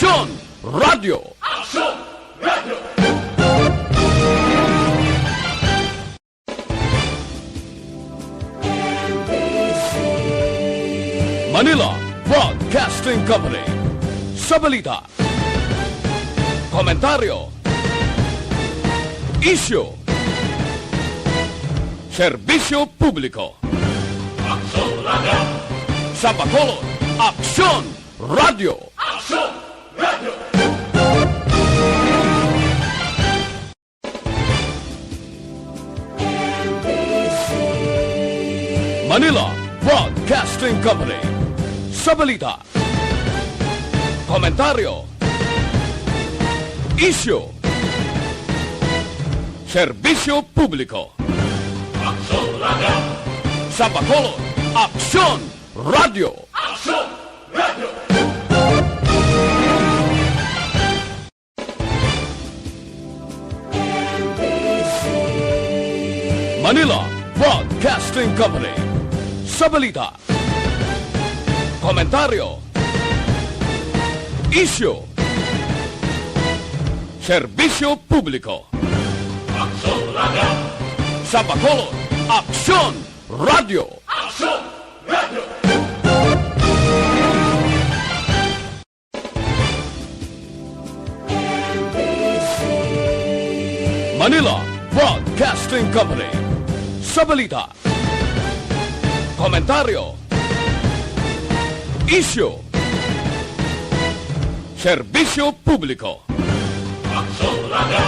Aksyon Radio! Aksyon Radio! Manila Broadcasting Company. Sa balita, komentaryo, isyu, serbisyo publiko. Aksyon Radio! Sa Bacolod, Aksyon Radio! Aksyon Radio! Manila Broadcasting Company. Sa balita, komentaryo, isyu, serbisyo publiko. Aksyon Radio! Sa Bacolod, Aksyon Radio! Aksyon Radio! Manila Broadcasting Company. Sa balita, komentaryo, isyu, serbisyo publiko. Aksyon Radio! Sa Bacolod, Aksyon Radio! Aksyon Radio! Manila Broadcasting Company. Sa balita, komentaryo, isyu, serbisyo publiko. Aksyon Radio!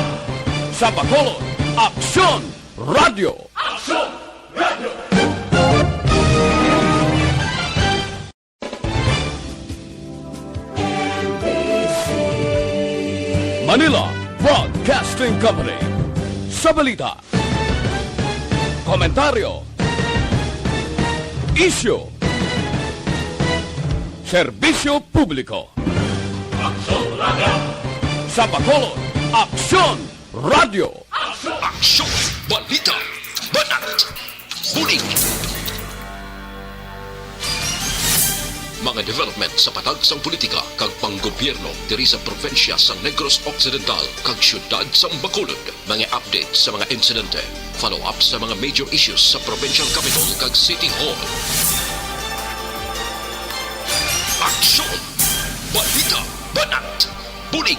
Sa Bacolod, Aksyon Radio! Aksyon Radio! Manila Broadcasting Company. Sa balita, komentaryo, isyu, serbisyo publiko. Aksyon Radio! Sa Bacolod, Aksyon Radio! Aksyon! Aksyon! Balita! Banat! Huling! Mga development sa patagsang politika kag panggobyerno diri sa probinsya sa Negros Occidental kag syudad sa Bacolod. Mga update sa mga insidente, follow-up sa mga major issues sa provincial capital kag City Hall. Aksyon! Balita! Banat! Bulig!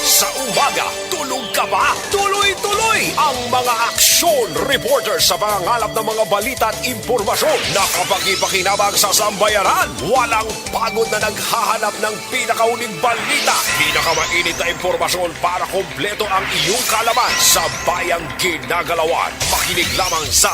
Sa umaga, tulog ka ba? Tuloy-tuloy ang mga aksyon reporter sa pangangalap ng mga balita at impormasyon na kapag-ipakinabang sa sambayaran. Walang pagod na naghahanap ng pinakauling balita. Pinakamainit na impormasyon para kompleto ang iyong kalaman sa bayang ginagalawan. Makinig lamang sa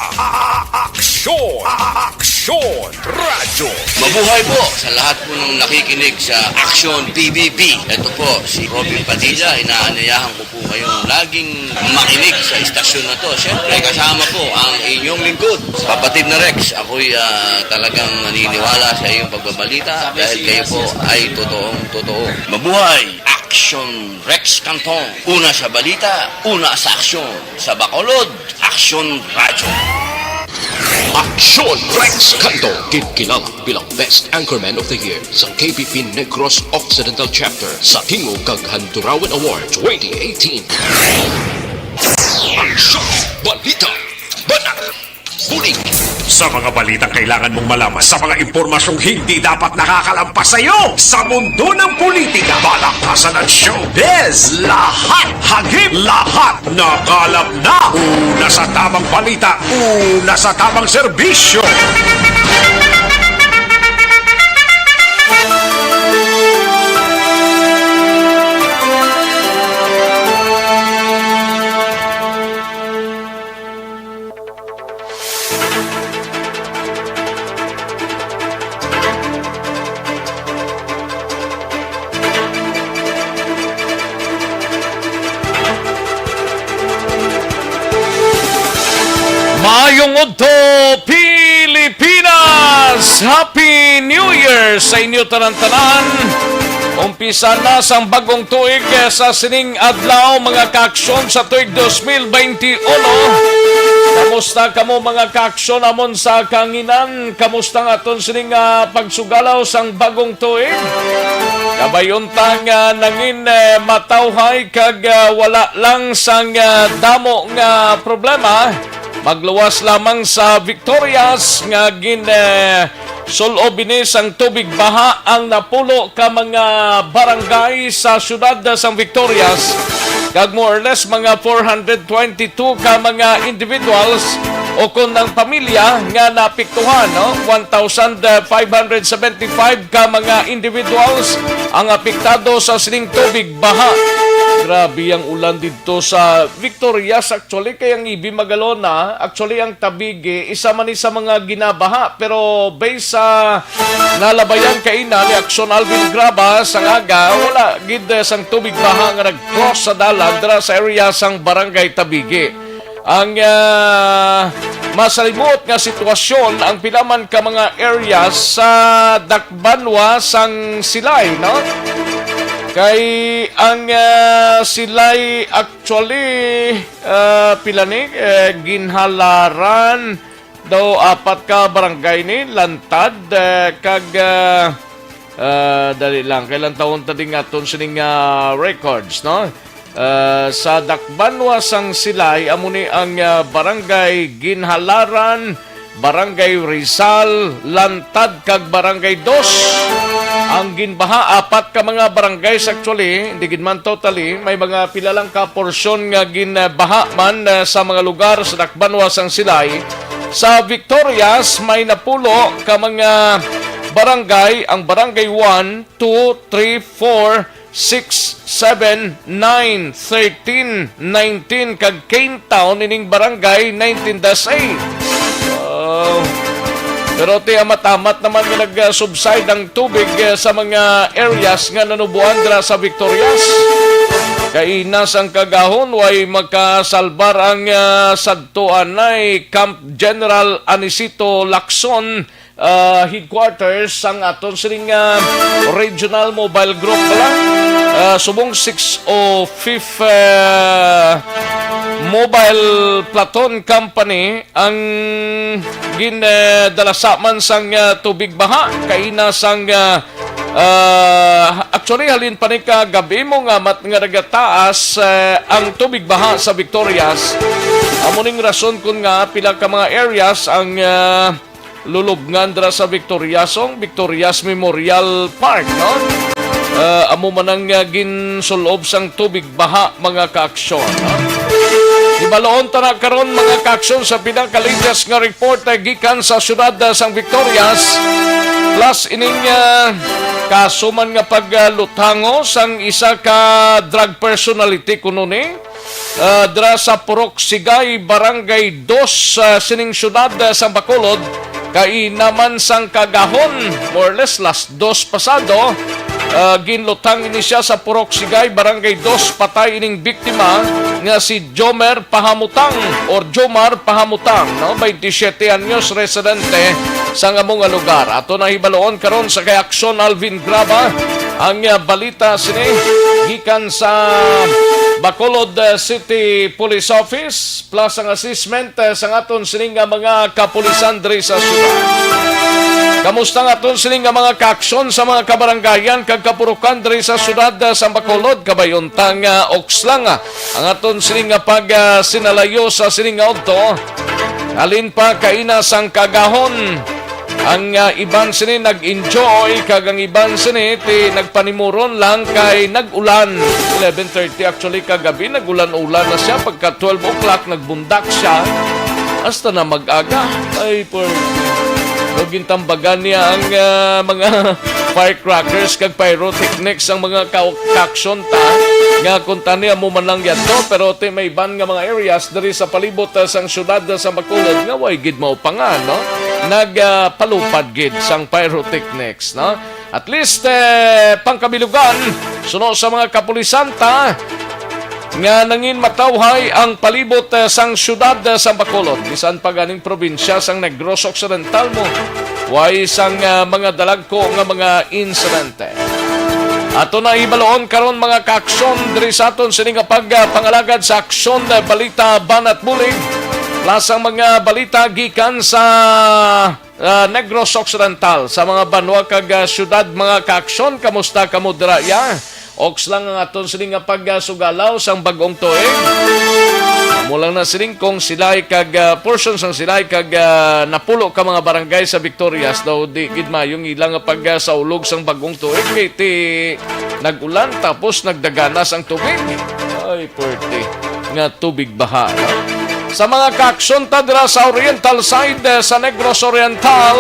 Aksyon! Aksyon Radio! Mabuhay po sa lahat po ng nakikinig sa Action PBB. Ito po si Robin Padilla. Inaanyayahan ko po kayong laging makinig sa istasyon na to. Siyempre kasama po ang inyong lingkod. Kapatid na Rex, ako'y talagang naniniwala sa iyong pagbabalita dahil kayo po ay totoong-totoo. Mabuhay! Action Rex Canton. Una sa balita, una sa aksyon. Sa Bacolod, Action Radio. Aksyon Rex Canto, kinilala bilang Best Anchorman of the Year sa KPP Negros Occidental Chapter sa Tingog kag Handurawan Award 2018. Aksyon! Balita! Banat! Huling! Sa mga balitang kailangan mong malaman, sa mga impormasyong hindi dapat nakakalampas sa iyo, sa mundo ng politika, balakasan at showbiz, lahat, hagip, lahat, nakalap na. Una sa tamang balita, una sa tamang serbisyo. Maayong Udto, Pilipinas! Happy New Year sa inyo tanan-tanan! Umpisa na sang bagong tuig sa sining adlaw mga kaaksyon sa tuig 2021. Kamusta kamo mga kaaksyon amon sa kanginan? Kamusta nga aton sining pagsugalaw sang bagong tuig? Kabayuntang nangin matawhay kag wala lang sang damo nga problema. Magluwas lamang sa Victorias nga sulob ini sang tubig baha ang napulo ka mga barangay sa syudad sang Victorias. Kag more or less mga 422 ka mga individuals o kung ng pamilya nga napiktuhan, no? 1,575 ka mga individuals ang apektado sa sining tubig baha. Grabe ang ulan dito sa Victorias. Actually, kayang ibi magalona. Actually, ang Tabigi, isa man sa mga ginabaha. Pero based sa nalabayan kaina ni Action Alvin Graba sa ngaga, wala gid sang tubig baha nga nag-cross sa dalan dira sa area sang Barangay Tabigi. Ang masalimot nga sitwasyon ang pilaman ka mga areas sa Dakbanwa sang Silay, no? Kay ang Silay actually pilani ginhalaran daw 4 ka barangay ni Lantad kag dali lang kailan taon ta ding aton sining records, no? Sa Dakbanwa sang Silay amo ni ang barangay Ginhalaran, Barangay Rizal, Lantad kag Barangay 2 ang ginbaha. 4 ka mga barangay actually, hindi gid man totally, may mga pila lang ka porsyon nga ginbaha man sa mga lugar sa Dakbanwa sang Silay. Sa Victorias may napulo ka mga barangay, ang Barangay 1, 2, 3, 4, 6, 7, 9, 13, 19 kag Cane Town ining barangay 19-8. Pero amat-amat naman nga nag-subside ang tubig sa mga areas nga nanubuan dira sa Victorias. Kay nasang kagahon way makasalbar ang sadtuan ay Camp General Anisito Lacson headquarters sang aton sining regional mobile group pala. Subong 605th Mobile Platon Company ang ginadala man sang tubig baha kaina sang actually halin pa ni kagabi mo nga mat nga nagataas ang tubig baha sa Victorias. Amo ning rason kun nga pila ka mga areas ang lulubngan dira sa Victorias Memorial Park, no? Amo man ang ginsulob sang tubig baha mga kaaksyon, no? Ibaloon ta na karon mga kaaksyon sa pinakalinyas nga report gikan sa syudad sang Victorias. Plus ining kaso man nga paglutango sang isa ka drug personality kuno ni dira sa Purok Sigay, Barangay 2 sining syudad sa Bacolod. Kay naman sang kagahon, more or less last 2 pasado, ginlutang ini siya sa Purok Sigay, Barangay 2, patay ining biktima nga si Jomar Pahamutang or Jomar Pahamutang, no? 27 anyos residente sa ngamong lugar. Ato na hibaloon karon sa kay Action Alvin Graba ang balita sini gikan sa Bacolod City Police Office plus ang assessment sa aton sining mga kapulisan diri sa syudad. Kamusta nga aton sining mga kaaksyon sa mga kabaranggayan kag kapurukan diri sa syudad sa Bacolod? Kabayuntang okslang ang aton sining pag sinalayo sa sining adto. Alin pa kaina sang kagahon. Ang iban sini nag-enjoy kag ang iban sini nagpanimuron lang kay nag-ulan. 11:30 actually kagabi nag-ulan-ulan na siya, pagka 12 o'clock nagbundak siya hasta na mag-aga. Ay poor. Gintambagan niya ang mga firecrackers kag pyrotechnics ang mga kaaksyon ta nga kunta niya mo man lang yan to, pero may iban nga mga areas diri sa palibot sang syudad sa Bacolod nga way gid mao pa nga, no? Nagpalupad gid sang pyrotechnics, no? At least pangkabilugan suno sa mga kapulisan ta nga nangin matawhay ang palibot sang syudad sa Bacolod. Bisan pa ganing probinsya sang Negros Occidental mo, way sang mga dalagko nga mga insidente. Ato na ibaloon karon mga kaaksyon diri sa aton sining pagpangalagad sa aksyon balita banat bulig Plus ang mga balita gikan sa Negros Occidental sa mga banwa kag syudad mga kaaksyon. Kamusta kamo dira ya? Oks lang ang aton sining nga pagsugalaw sang bagong tuig. Mulang na sining kung sila'y kag portions ang sila'y kag napulo ka mga barangay sa Victorias daw di gid mayong ilang nga pagsaulog sang bagong tuig kay ti nagulan tapos nagdaganas ang tubig. Ay pwerte nga tubig baha. Sa mga kaaksyon ta dira sa Oriental side sa Negros Oriental,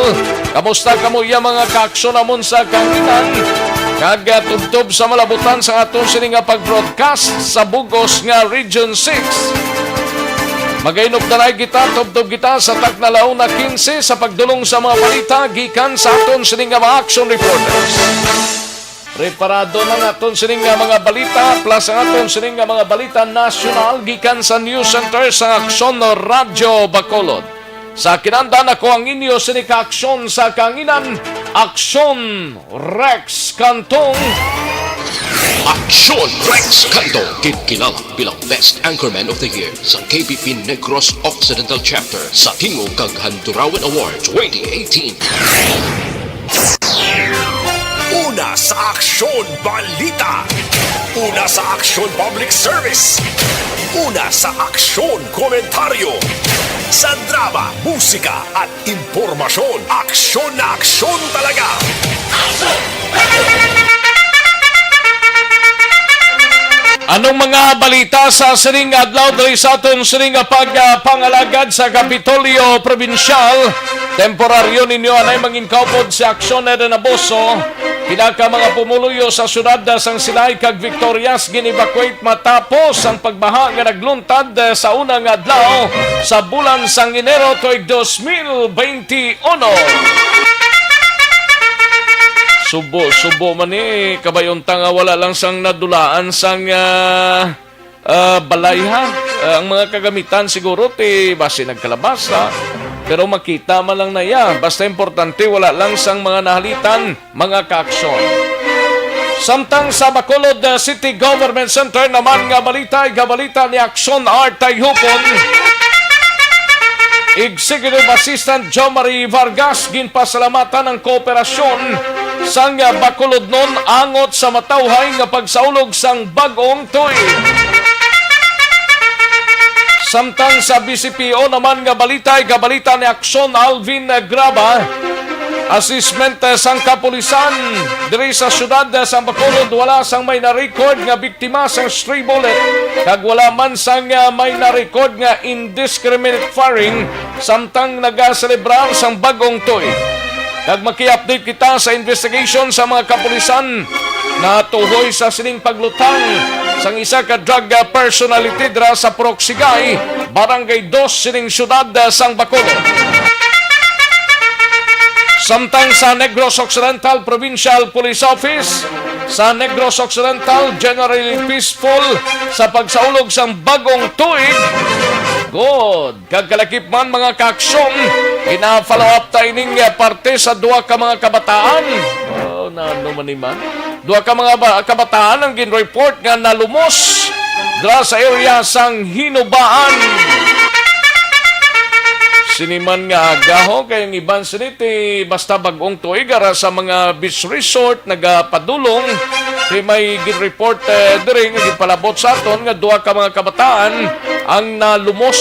kamusta kamo ya mga kaaksyon namon sa kanginan? Kag tubtob sa malabutan sa aton sini nga pag-broadcast sa Bugos nga Region 6. Magainop na kita, tubtob kita sa Tacnalaw na 15 sa pagdulong sa mga balita gikan sa aton sini nga mga action reporters. Preparado na aton sining nga mga balita plus ang aton sining nga mga balita nasyonal gikan sa News Center sa Aksyon Radyo Bacolod. Sa kinandan ako ang inyo sining ka-aksyon sa kanginan, Aksyon Rex Cantong. Aksyon Rex Canto, kilala bilang Best Anchorman of the Year sa KBP Negros Occidental Chapter sa Tingog kag Handurawan Awards 2018. Una sa Aksyon Balita. Una sa Aksyon Public Service. Una sa Aksyon Komentaryo. Sa drama, musika at impormasyon. Aksyon na aksyon talaga. Anong mga balita sa sining adlaw diri sa aton sining pagpangalagad sa Kapitolyo Provincial? Temporaryo ninyo anay manginkaupod si Aksyon Naboso. Pinaka mga pumuluyo sa syudad sang Silay kag Victorias gin-evacuate matapos ang pagbaha nga nagluntad sa unang adlaw sa bulan sang Enero tuig 2021. Subo man kabayunta nga wala lang sang nadulaan sang balay ha. Ang mga kagamitan siguro base nagkalabasa. Pero makita man lang na ya. Basta importante wala lang sang mga nahalitan, mga kaaksyon. Samtang sa Bacolod City Government Center naman nga balita ni Aksyon R. Tayhupon. Executive Assistant Jo Marie Vargas ginpasalamatan ang kooperasyon sang Bacolod non angot sa matawhay nga pagsaulog sang bagong tuig. Samtang sa BCPO naman nga balita ni Aksyon Alvin Graba, assessment sang kapulisan diri sa syudad sa Bacolod wala sang may na-record nga biktima sang stray bullet kag wala man sang may na-record nga indiscriminate firing samtang nagaselebrar sang bagong tuig. Kag maki-update kita sa investigation sa mga kapulisan na tuhoy sa sining paglutang sang isa ka drug personality dira sa Procsigay, Barangay 2 sining syudad sang Bacolod. Samtang sa Negros Occidental Provincial Police Office, sa Negros Occidental generally peaceful sa pagsaulog sang bagong tuig. Good. Kagkalakip man mga kaaksyon, ina-follow up tayo ning parte sa duwa ka mga kabataan. Oh, naano man iman. Duwa ka mga kabataan ang gin-report nga nalumos dra sa area sang Hinubaan. Siniman nga agaho kayong iban siniti basta bagong tuig ara sa mga beach resort nagapadulong kay may gin-report diri nga gipalabot sa aton nga duha ka mga kabataan ang nalumos.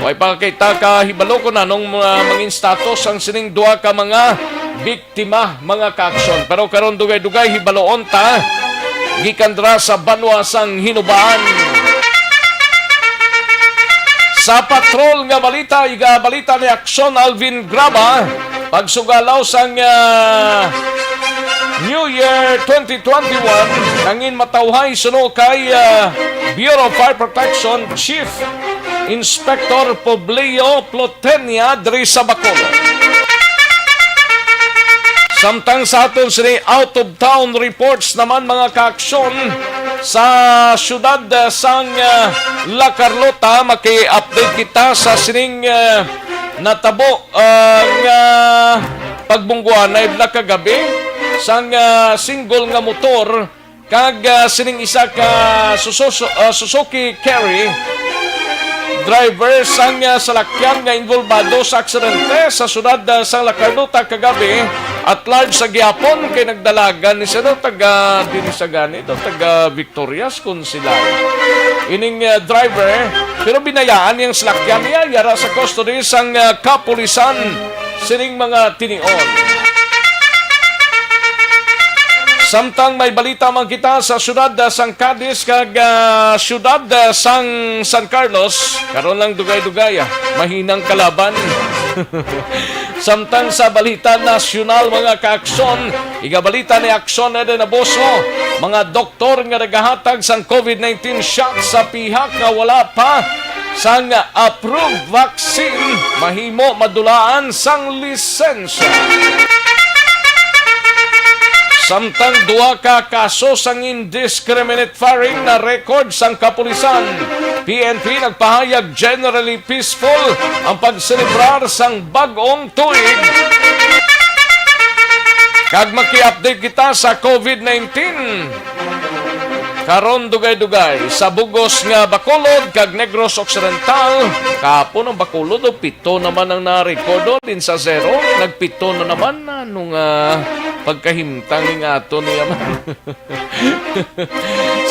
Way pakita ka hibalo ko na nung mangin status ang sining duha ka mga biktima mga kaaksyon. Pero karon dugay-dugay hibaloon ta gikan dra sa banwa sang Hinubaan. Sa patrol nga balita, balita ni Aksyon Alvin Graba, pagsugalaw sang New Year 2021, nangin matawhay suno kay Bureau of Fire Protection Chief Inspector Publio Plotenia diri sa Bacolod. Samtang sa aton sini out of town reports naman mga kaaksyon sa syudad sang La Carlota, maki-update kita sa sining natabo nga pagbungguan na ibla kagabi sang single nga motor kag sining isa ka Suzuki Carry driver sang salakyan nga involbado sa aksidente sa syudad sang Lacarnota kagabi at large sa gihapon kay nagdalagan ni sino taga Dinisagani taga Victorias kung sila ining driver pero binayaan yung salakyan niya yara sa custody sang kapulisan sining mga tinion. Samtang may balita man kita sa syudad sang Cadiz kag syudad sang San Carlos, karon lang dugay-dugay mahinang kalaban. Samtang sa balita nasyonal mga kaaksyon, igabalita ni Aksyon Eden Aboso, mga doktor nga nagahatag sang COVID-19 shot sa pihak nga wala pa sang approved vaccine mahimo madulaan sang lisensya. Samtang duha ka kaso sang indiscriminate firing na record sang kapulisan. PNP nagpahayag generally peaceful ang pagselebrar sang bag-ong tuig. Kag maki-update kita sa COVID-19. Karon dugay-dugay sa bugos nga Bacolod kag Negros Occidental. Kahapon ang Bacolod 7 naman ang na-recordo din sa 0. Nagpito na naman nung pagkahimtang ng ato niya man.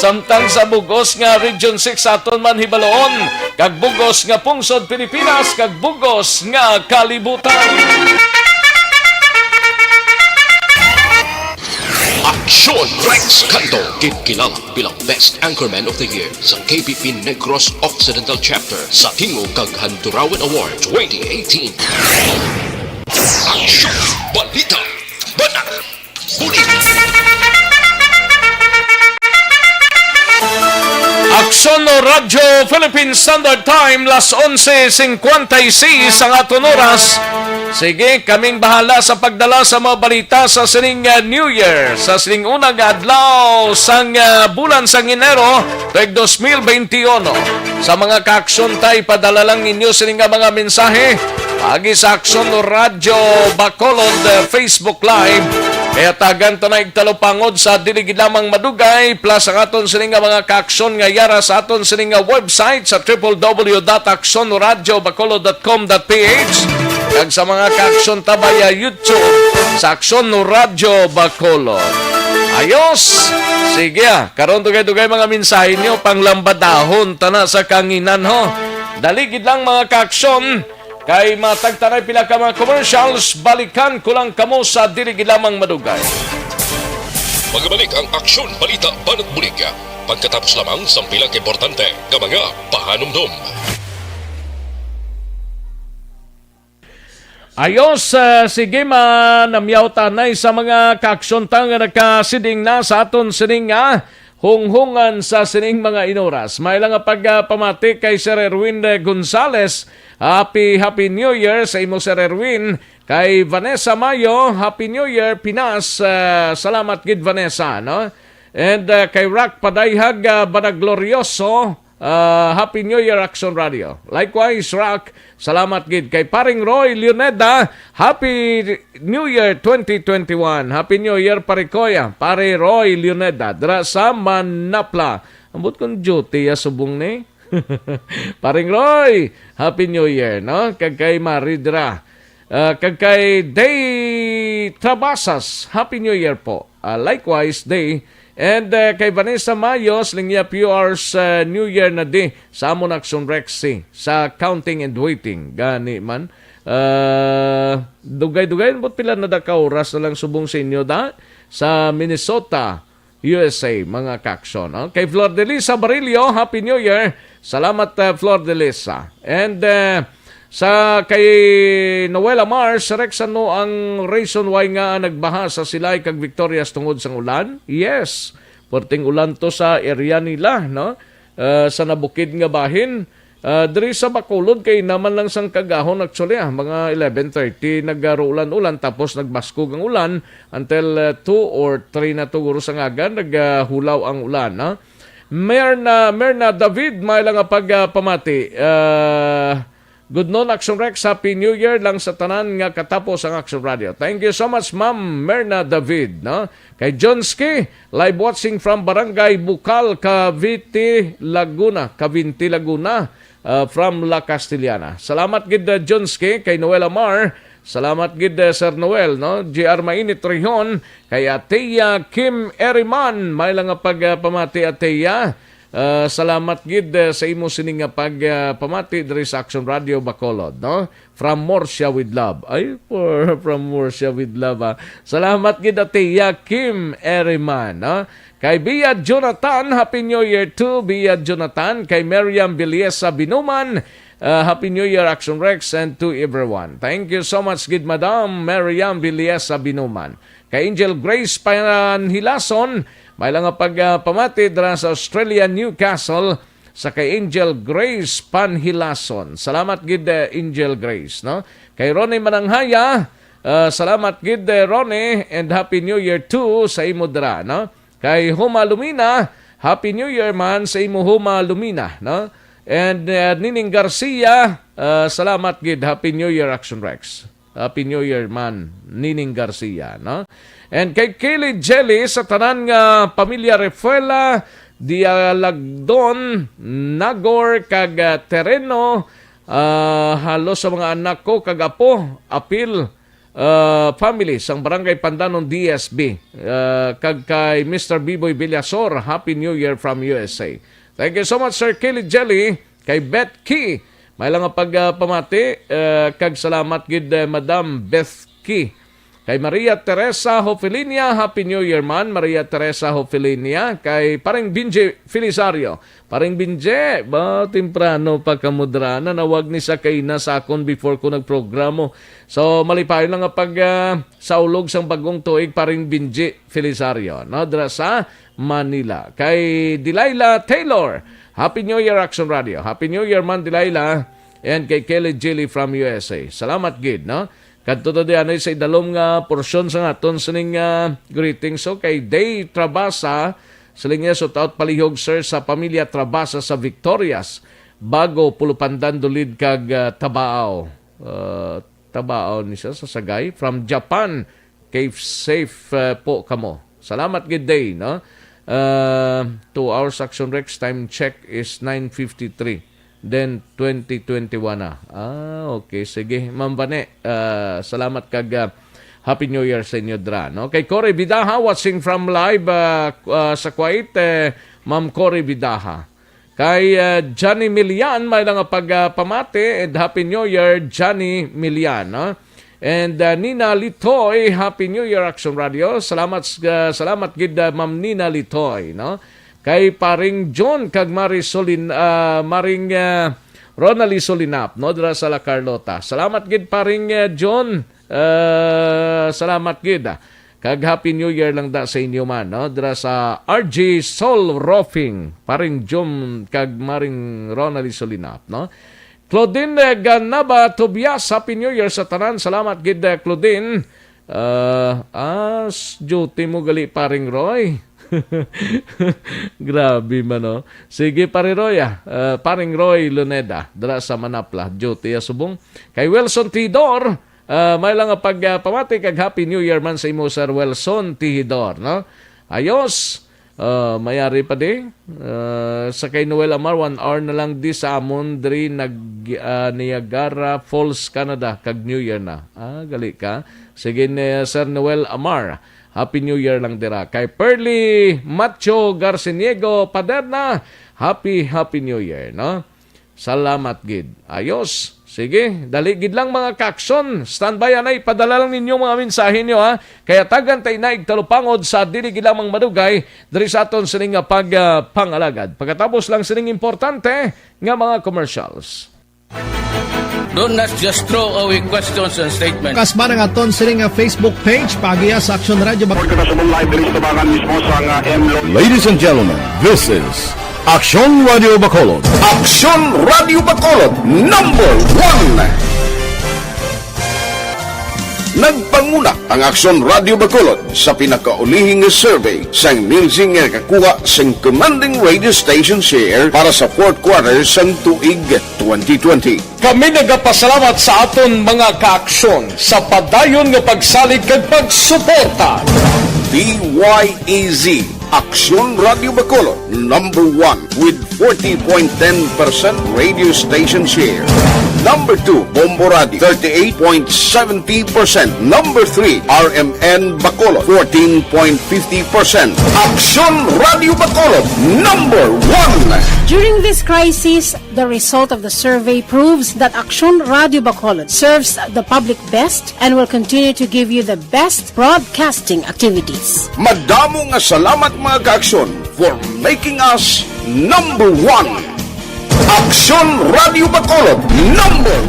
Samtang sa bugos nga Region 6 aton man hibaloon. Kag bugos nga Pungsod Pilipinas kag bugos nga Kalibutan. Aksyon Rex Canto, kilala bilang Best Anchorman of the Year sa KPP Negros Occidental Chapter sa Tingog kag Handurawan Award 2018. Aksyon Balita Banak Ulit. Aksyon no Radyo Philippine Standard Time las 11:56 ang aton oras. Sige, kaming bahala sa pagdala sa mga balita sa sining New Year. Sa sining unang adlaw sang bulan sang Enero tuig 2021. Sa mga kaaksyon tay padala lang ninyo sining mga mensahe agi sa Aksyon no Radyo Bacolod Facebook Live. Kaya tagan tanay talupangod sa diligid lamang madugay plus ang aton sining mga kaaksyon nga yara sa aton sining website sa www.aksyonoradyobacolod.com.ph kag sa mga kaaksyon tabaya YouTube sa Aksyon no Radyo Bacolod. Ayos! Sige karon dugay-dugay mga mensahe nyo panglambadahon tana sa kanginan ho. Daligid lang mga kaaksyon. Kay matagtanay pila ka mga commercials, balikan ko lang kamo sa diligid lamang madugay. Magbalik ang Aksyon Balita Banat Bulig. Pagkatapos lamang sa pilang importante nga mga pahanumdum. Ayos, sige namyaw tanay sa mga kaaksyon tang nga nagkasiding na sa aton sining hunghungan sa sining mga inoras. May lang pagpamati kay Sir Erwin Gonzales. Happy New Year sa imo Sir Erwin. Kay Vanessa Mayo, Happy New Year Pinas. Salamat gid Vanessa, no? And kay Rock Padayhag Banaglorioso, Happy New Year Action Radio. Likewise Rock, salamat gid kay Paring Roy Leoneda. Happy New Year 2021. Happy New Year Parikoya. Pare Roy Leoneda dra sa Manapla. Ambot kon duty subong ni. Paring Roy, Happy New Year, no? Kag kay Maridra. Kag kay Day Trabasas, Happy New Year po. Likewise, Day. And kay Vanessa Mayos, lingya few hours New Year na di sa amon Action Rexy sa Counting and Waiting. Gani man. Dugay-dugay, ba't pila na da ka oras na lang subong sa inyo da? Sa Minnesota, USA, mga kaksyon. No? Kay Flor de Lisa Barillo, Happy New Year. Salamat, Flor de Lisa. And sa kay Noela Mars, Rexano ang reason why nga nagbaha sa Silay kag Victorias tungod sang ulan? Yes. Porting ulan to sa area nila, no? Sa nabukid nga bahin. Diri sa Bacolod kay naman lang sang kagahon actually mga 11:30 naggarulan-ulan tapos nagbaskog ang ulan until 2 or 3 na tuguro sa ngagan naghulaw ang ulan, no? Merna David may lang pagpamati. Good noon Action Rex, Happy New Year lang sa tanan nga katapos ang Action Radio. Thank you so much Ma'am Merna David, no? Kay Johnski, live watching from Barangay Bukal, Cavite, Laguna. from La Castellana. Salamat gid Jonski kay Noel Amar. Salamat gid Sir Noel, no? JR Mainit Rijon kay Ateya Kim Eriman. May lang nga pagpamati Ateya. Salamat gid sa imo sining nga pagpamati diri sa Action Radio Bacolod, no? From Murcia with Love. Ay, from Murcia with Love. Salamat gid Ateya Kim Eriman, no? Kay Bia Jonathan, Happy New Year to Bia Jonathan. Kay Miriam Biliesa Binuman, Happy New Year Action Rex and to everyone. Thank you so much, good Madam Miriam Biliesa Binuman. Kay Angel Grace Panhilason, may lang nga pagpamati dara sa Australia, Newcastle, sa kay Angel Grace Panhilason. Salamat gid Angel Grace, no? Kay Ronnie Mananghaya, salamat gid Ronnie and Happy New Year too sa imo dira, no? Kay Huma Lumina, Happy New Year man sa imo Huma Lumina, no? And Nining Garcia, salamat gid, Happy New Year Action Rex. Happy New Year man, Nining Garcia, no? And kay Kaylee Jelly sa tanan nga pamilya Refuela, Dialagdon, Nagor, kag Tereno, halos sa mga anak ko, kag apo, apil, family sang Barangay Pandanon DSB, kag kay Mr. Biboy Villasor, Happy New Year from USA. Thank you so much, Sir Kelly Jelly. Kay Beth Key, may lang nga pagpamati, kag salamat gid Madam Beth Key. Kay Maria Teresa Hofelinia, Happy New Year man, Maria Teresa Hofelinia. Kay Paring Binje Felisario, Paring Binje, ba temprano pa kamudra na nawag ni sa kay na sa akon before ko nagprogramo. So malipay lang nga pag saulog sang bagong tuig, Paring Binje Felisario, no, dra sa Manila. Kay Delilah Taylor, Happy New Year Action Radio. Happy New Year man Delilah. And kay Kelly Jelly from USA. Salamat gid, no? Kadto to diyan sa idalom nga porsyon sa aton sining greetings. So kay Day Trabasa, siling niya out palihog sir sa pamilya Trabasa sa Victorias, bago Pulupandan dulid kag Tabao. Tabao ni siya sa Sagay from Japan. Kay safe po kamo. Salamat gid day, no? 2 hours Action Rex, time check is 9:53. Then 2021 na. Okay, sige. Ma'am Bane, salamat kag Happy New Year sa inyo dra, no? Kay Cory Bidaha watching from live sa Kuwait, Ma'am Cory Bidaha. Kay Johnny Milian, may lang pagpamati and Happy New Year Johnny Milian, no? And Nina Litoy, Happy New Year Action Radio. Salamat gid Ma'am Nina Litoy, no? Kay Paring John kag Maring Ronald Solinap, no, dra sa La Carlota. Salamat gid Paring John. Salamat gid. Kag Happy New Year lang da sa inyo man, no, dra sa RG Soul Roofing, Paring John kag Maring Ronald Solinap, no. Claudine Ganaba Tobias, Happy New Year sa tanan. Salamat gid Claudine. Duty mo gali Paring Roy. Grabe man, no? Sige, Paring Roy, Paring Roy Luneda, dra sa Manapla, duty subong. Kay Wilson Tidor, may lang pagpamati kag Happy New Year man sa imo, Sir Wilson Tidor, no? Ayos, mayari pa di. Sa kay Noel Amar, 1 hour na lang di sa amon, diri Niagara Falls, Canada, kag New Year na. Gali ka. Sige, Sir Noel Amar, Happy New Year lang dira. Kay Pearly Macho Garciniego Paderna, Happy New Year, no? Salamat gid. Ayos. Sige, dali gid lang mga kakson. Standby anay, padala lang ninyo mga mensahe niyo, ha. Kaya tagan tay naig talupangod sa dili gid lamang madugay diri sa aton sining pangalagad. Pagkatapos lang sining importante nga mga commercials. Do not just throw away questions and statements. Kasma ng aton sining Facebook page, pagiya sa Action Radio. Ladies and gentlemen, this is Action Radio Bacolod. Action Radio Bacolod, number 1! Nagpanguna ang Action Radio Bacolod sa pinakaulihing survey sa music nga kakuha sa commanding radio station share para sa 4th quarter sa tuig 2020. Kami nagapasalamat sa aton mga kaaksyon sa padayon nga pagsalig kag pagsuporta. DYEZ Aksyon Radio Bacolod, number 1 with 40.10% radio station share. Number 2, Bombo Radio, 38.70%. Number 3, RMN Bacolod, 14.50%. Aksyon Radio Bacolod, number 1. During this crisis, the result of the survey proves that Aksyon Radio Bacolod serves the public best and will continue to give you the best broadcasting activities. Madamo nga salamat mga ka-aksyon for making us number 1. Aksyon Radio Bacolod, number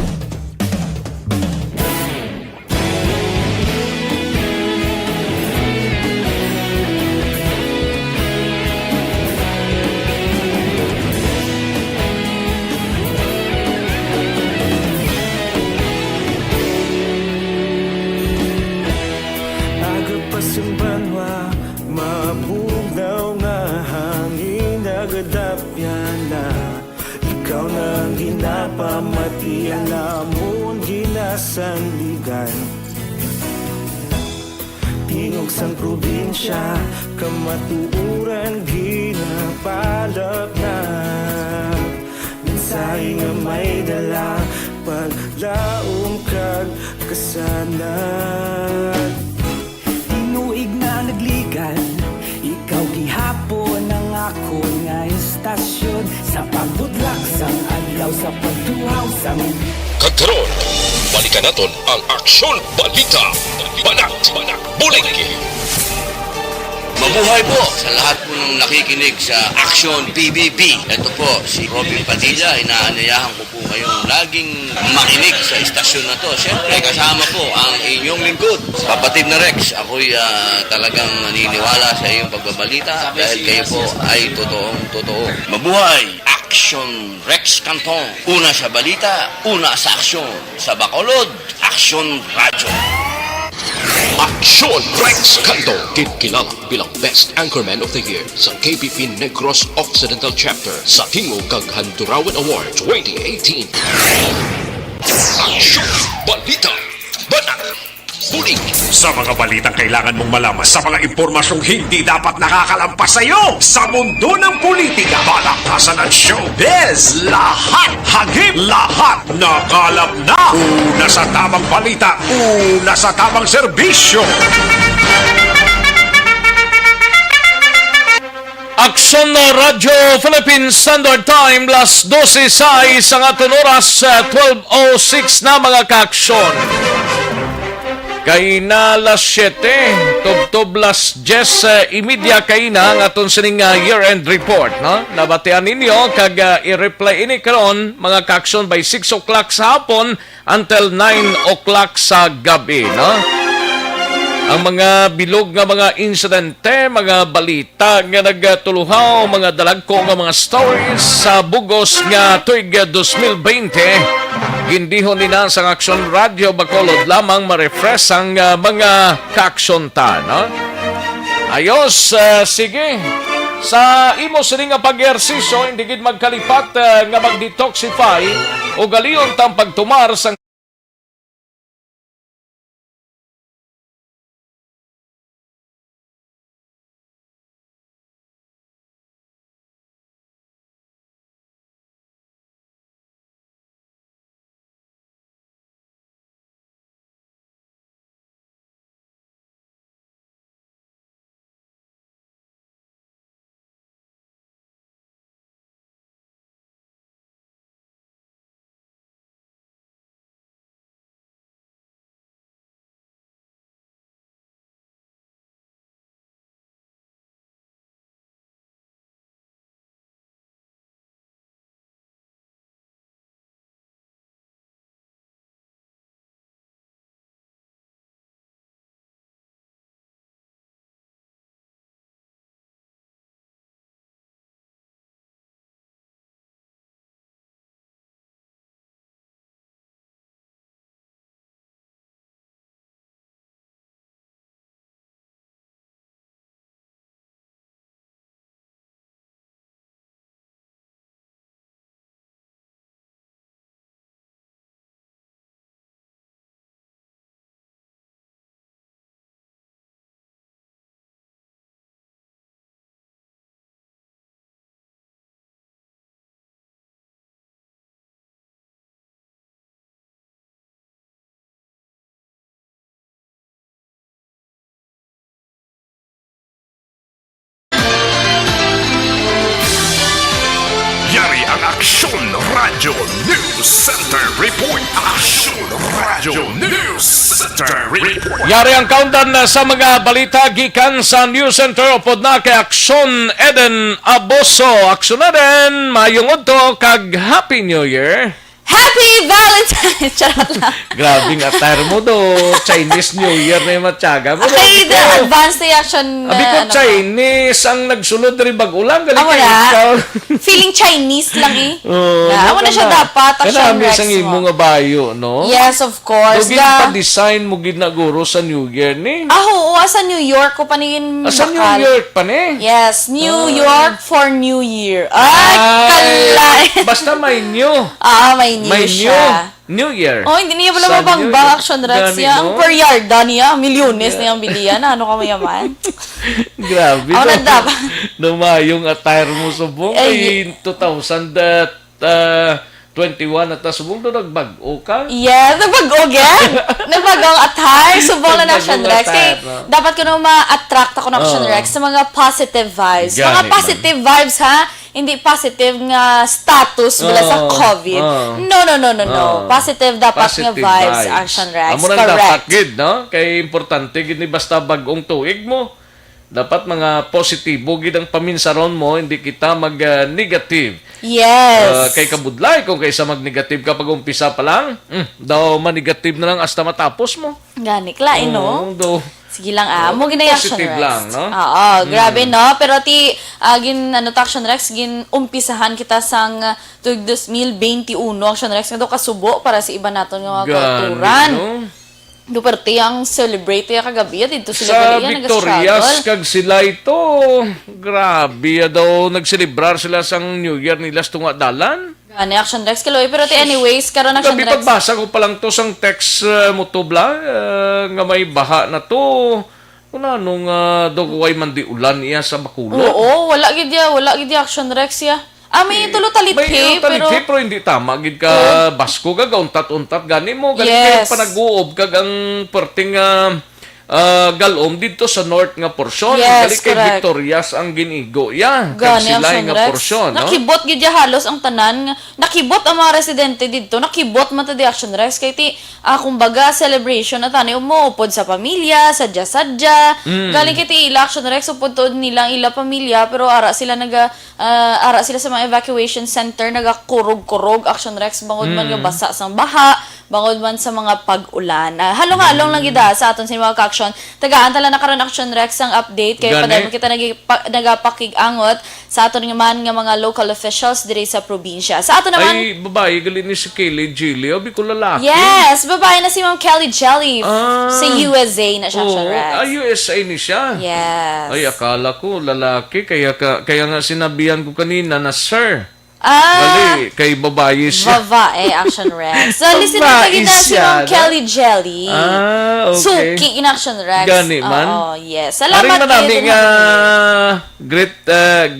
Agapasumbanwa, mabugnaw nga hangin nagadapyan na. Ikaw na ang ginapamatian namon ginasandigan. Tingog sang probinsya, kamatuuran ginapalap na. Mensahe nga may dala, paglaom kag kasanan. Tinuig na nagligan, ikaw gihapon ang ako nga istasyon. Sa pagbudlak sang adlaw, sa pagtuhaw sang Kagkaroon, balikan naton ang Aksyon Balita. Banat, bulig. Mabuhay po sa lahat po ng nakikinig sa Action PBB. Ito po si Robin Padilla. Inaanyayahan ko po kayong laging makinig sa istasyon na to. Siyempre kasama po ang inyong lingkod, kapatid na Rex. Ako'y talagang naniniwala sa iyong pagbabalita dahil kayo po ay totoong-totoo. Mabuhay Action Rex Canton. Una sa balita, una sa aksyon. Sa Bacolod, Action Radio. Aksyon Rex Canto, kilala bilang Best Anchorman of the Year sa KBP Negros Occidental Chapter sa Tingog kag Handurawan Award 2018. Aksyon Balita, banat, bulig. Sa mga balitang kailangan mong malaman, sa mga impormasyong hindi dapat nakakalampas sa iyo, sa mundo ng politika, balakasan at showbiz, lahat, hagip, lahat, nakalap na. Una sa tamang balita, una sa tamang serbisyo. Aksyon na Radyo Philippines Standard Time, las 12:06 ang aton oras, 12:06 na mga kaaksyon. Kay na las 7, tubtob las 10:30 kay na ang aton sining year-end report, no? Nabatian ninyo kag i-reply ini karon mga kaaksyon by 6 o'clock sa hapon until 9 o'clock sa gabi, no? Ang mga bilog nga mga insidente, mga balita nga nagtuluhaw, mga dalagko nga mga stories sa bugos nga tuig 2020, gindihon nila sa Aksyon Radio Bacolod lamang ma-refresh ang mga kaaksyon ta, no? Ayos, sige. Sa imo sini nga pag-ehersisyo, hindi gid magkalipat nga mag-detoxify o galiyon tang pagtumar sang Radio News Center Report. Action Radio News Center Report. Yari ang countdown na sa mga balita gikan sa News Center upod na kay Aksyon Eden Aboso. Aksyon Eden, mayong udto kag Happy New Year. Happy Valentine's! Charot lang. Grabing attire mo do. Chinese New Year na yung matyaga mo. Okay, the advanced reaction. Abi ko Chinese ang nagsulod rin bag-ulang. Ako na. Feeling Chinese lang eh. Ako na siya dapat. Action Rex ang imo nga bayo, no? Yes, of course. Dugin pa-design mo ginaguro sa New Year ni. Oo, sa New York ko paningin. Sa New York pa ni? Yes, New York for New Year. Ay, kalay. Basta may new. May new siya. New Year. Oh, hindi niya pala mabangbang Action Rex niya. Ang per yarda niya, milyones na yung bilian. Ano ka mayaman? Grabe. Ako na dapat. Yung attire mo subong ay 2021 at subong doon nagbago ka? Yes, nagbago again. Nagbago ang attire. Subong na Action Rex. Kaya dapat ko na ma-attract ako ng Action Rex sa mga positive vibes. Mga positive vibes ha. Hindi positive nga status mula sa COVID. No. Positive dapat nga vibes, Action Rex. Amo na dapat gid, no? Kay importante gid ni basta bagong tuig mo. Dapat mga positibo gid ang paminsaron mo, hindi kita mag-negative. Yes. Kay kabudlay kung kaysa mag-negative ka pag umpisa pa lang, daw ma-negative na lang hasta matapos mo. Gani klain, no? Sige lang mo ginay Action Rex. Positive lang, no? Oo, grabe no. Pero Action Rex umpisahan kita sang tuig 2021 Action Rex nga daw kasubo para sa iba naton nga mga kulturan. Duperte ang celebrate kagabi dito sila sa Victorias kag sila ito. Grabe daw nagselebrar sila sang New Year nila sa tunga dalan. Gani Action Rex kaloy pero anyways karon Action Rex. Gabi pagbasa ko pa lang to sang text mo to bla nga may baha na to. Kuna nung dugway man di ulan iya sa Bacolod. Oo, wala gid Action Rex ya. May tulutalithi pero hindi tama gid ka basko ka untat-untat gani mo gani kay panag-uob kag ang perting galom dito sa north nga porsyon gali kay Victorias ang ginigo kag sila nga porsyon no? Nakibot gid halos ang tanan nakibot ang mga residente dito nakibot man ta di Action Rex kay ti kumbaga celebration at ani umuupod sa pamilya sadya galing kay ti ila Action Rex upod to nilang ila pamilya pero ara sila sa mga evacuation center nagakurog-kurog Action Rex bangod man nga basa sang baha bangod man sa mga pag-ulan halong-halong lang gid sa aton sa mga action tagaan tala na karon Action Rex ang update kay padayong kita nagapakig-angot sa aton naman nga mga local officials diri sa probinsya. Sa aton naman ay babae gali ni si Kelly Jelly obi ko lalaki. Yes, babae na si Ma'am Kelly Jelly sa USA na siya Action Rex. USA ni siya. Yes. Ay akala ko lalaki kaya nga sinabihan ko kanina na sir. Gali, kay babae siya. Action Rex. So, listen na na si Ma'am Kelly Jelly. Okay. Suki in Action Rex. Gani man. Yes. Salamat kayo.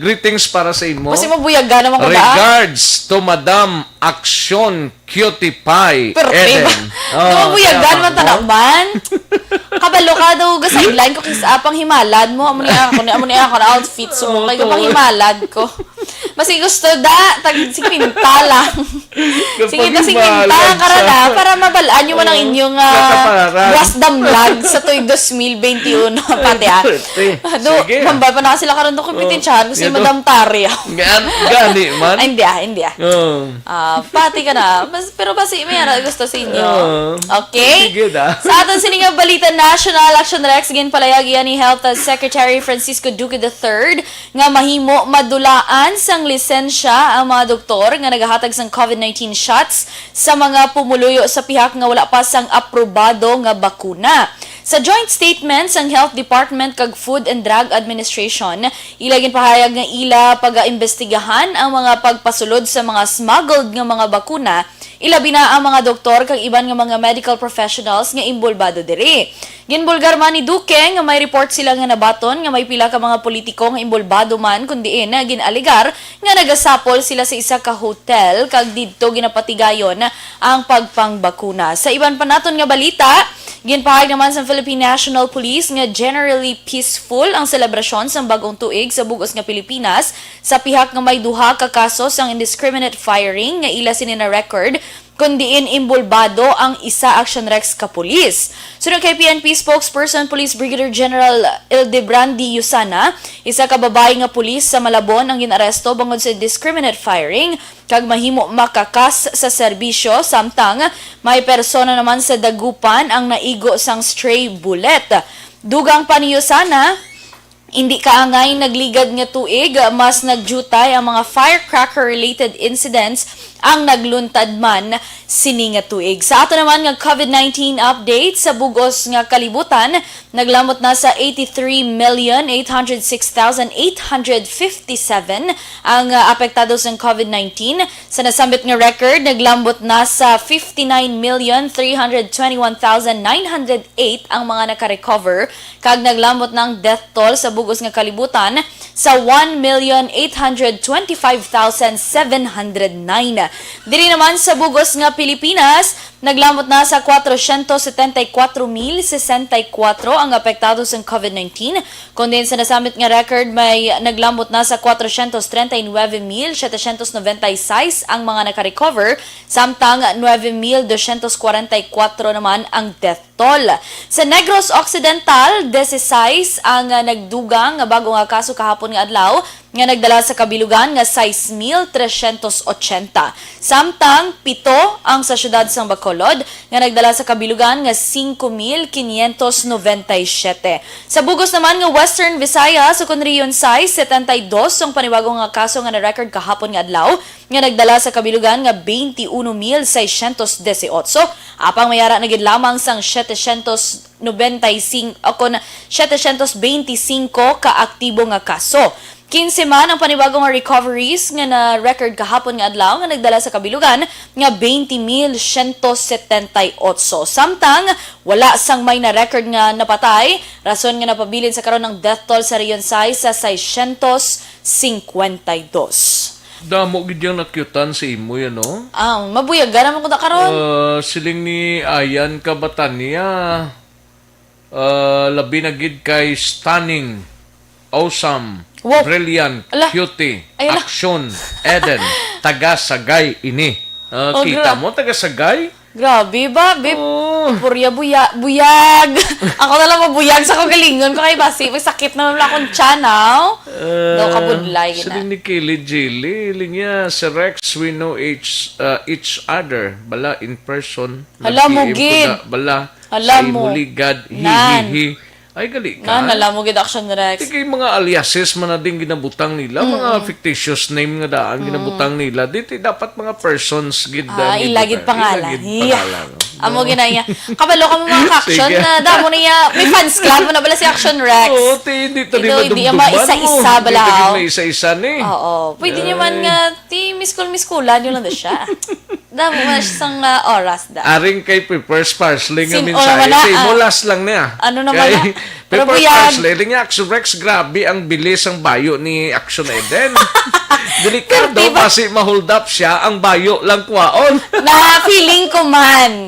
Greetings para sa imo. Kasi mabuyaga naman ko Regards to Madam Action Cutie Pie Eden. Mabuyaga naman ta naman. Kabalo ka daw sa line ko kis apang himalad mo. Amo ni ako na outfit so kay pang himalad ko. Basi gusto sige pinta lang. Sige pinta karana para mabalaan nyo man ang inyong wasdam vlog sa tuig 2021 pati Sige. Mambal pa na sila karon do kompetensyahan kasi Madam Taria. Gani man. Hindi. Pati ka na. Pero basi may gusto sa inyo. Okay? Sige da. Sa aton sininga balita National Action Rex ginpalayag ni Health Secretary Francisco Duque III nga mahimo madulaan sang lisensya ang mga doktor nga nagahatag sang COVID-19 shots sa mga pumuluyo sa pihak nga wala pa sang aprobado nga bakuna. Sa joint statement sang Health Department kag Food and Drug Administration, ilagin pahayag nga ila pag-imbestigahan ang mga pagpasulod sa mga smuggled nga mga bakuna, ilabi na ang mga doktor kag iban nga mga medical professionals nga imbolbado diri. Ginbulgar man ni Duque nga may report sila nga nabaton nga may pila ka mga politiko nga imbolbado man kundi na ginaligar nga nagasapol sila sa isa ka hotel kag didto ginapatigayon ang pagpangbakuna. Sa iban pa naton nga balita, ginpahayag naman sa Philippine National Police nga generally peaceful ang selebrasyon sa bagong tuig sa bugos nga Pilipinas sa pihak nga may duha ka kaso sang indiscriminate firing nga ila sini na record kundiin imbulbado ang isa Action Rex ka pulis. Sunod kay PNP spokesperson Police Brigadier General Ildebrandi Yusana, isa ka babae nga pulis sa Malabon ang ginaresto bangod sa indiscriminate firing kag mahimo makakas sa serbisyo samtang may persona naman sa Dagupan ang naigo sang stray bullet. Dugang pa ni Yusana, hindi kaangay nagligad nga tuig, mas nagjutay ang mga firecracker-related incidents ang nagluntad man sini nga tuig. Sa ato naman nga COVID-19 update sa bugos nga kalibutan, naglamot na sa 83,806,857 ang apektado sa COVID-19. Sa nasambit nga record, naglambot na sa 59,321,908 ang mga nakarecover, kag naglambot ng death toll sa bugos nga kalibutan sa 1,825,709. Diri naman sa bugos nga Pilipinas, naglamot na sa 474,064 ang apektado sa COVID-19. Kundi sa nasamit nga record, may naglamot na sa 439,796 ang mga nakarecover, samtang 9,244 naman ang death toll. Sa Negros Occidental, 16 ang nagdugang nga bago nga kaso kahapon nga adlaw, nga nagdala sa kabilugan nga 6,380. Samtang 7 ang sa syudad sa Bacolod nga nagdala sa kabilugan nga 5,597. Sa bugos naman nga Western Visayas sa Conrion 72 ang panibagong nga kaso nga na-record kahapon nga adlaw nga nagdala sa kabilugan nga 21,618. Apang mayara na gid lamang sang 725 ka aktibo nga kaso. 15 man ang panibagong recoveries nga na-record kahapon nga adlaw nga nagdala sa kabilugan nga 20,178. Samtang wala sang may na-record nga napatay, rason nga napabilin sa karon ng death toll sa Rion Size sa 652. Damo gid yung nakyutan sa imo yan, no? Mabuyagan naman ko na karon. Siling ni Ayan Kabatania. Labi na gid kay stunning, awesome, wow, brilliant, ala, cutie, ayun na, action, Eden, taga-sagay ini. Kita mo, taga-sagay? Grabe ba, babe? Oh. Purya buyag. Ako na lang mabuyag sa kagalingon ko kay basi. May sakit na naman akong tiyan, now. Daw kabudlay. Siling ni Kelly Jilly, linya si Rex, we know each other. Bala, in person. Hala mo, gid. Bala, hala sa mo. imuligad, Nan. hi. Ay, gali ka. Nala mo gid Action Rex. Di kay mga aliases man na din ginabutang nila, mga fictitious name nga daan ginabutang nila. Dito dapat mga persons gid. Ilagid pangalan. Pangalan. Amo ginaya. Kabalo ka mo mga action na damo niya. May fans club mo na bala si Action Rex. Oo, hindi to di Hindi madumduman mo. isa-isa bala. Hindi isa-isa ni. Oo. Pwede niyo man nga miskul-miskulan yun lang na siya. Damo man siya sang oras da. Aring kay Peppers Parsley nga Sin- mensahe. wala, Say, mulas lang niya. Ano naman Kay na? Pero Peppers buyag. Parsley, nga Action Rex, grabe ang bilis ang bayo ni Action Eden. Delikado, Diba? kasi ma-hold up siya, ang bayo lang kwaon. Na feeling ko man.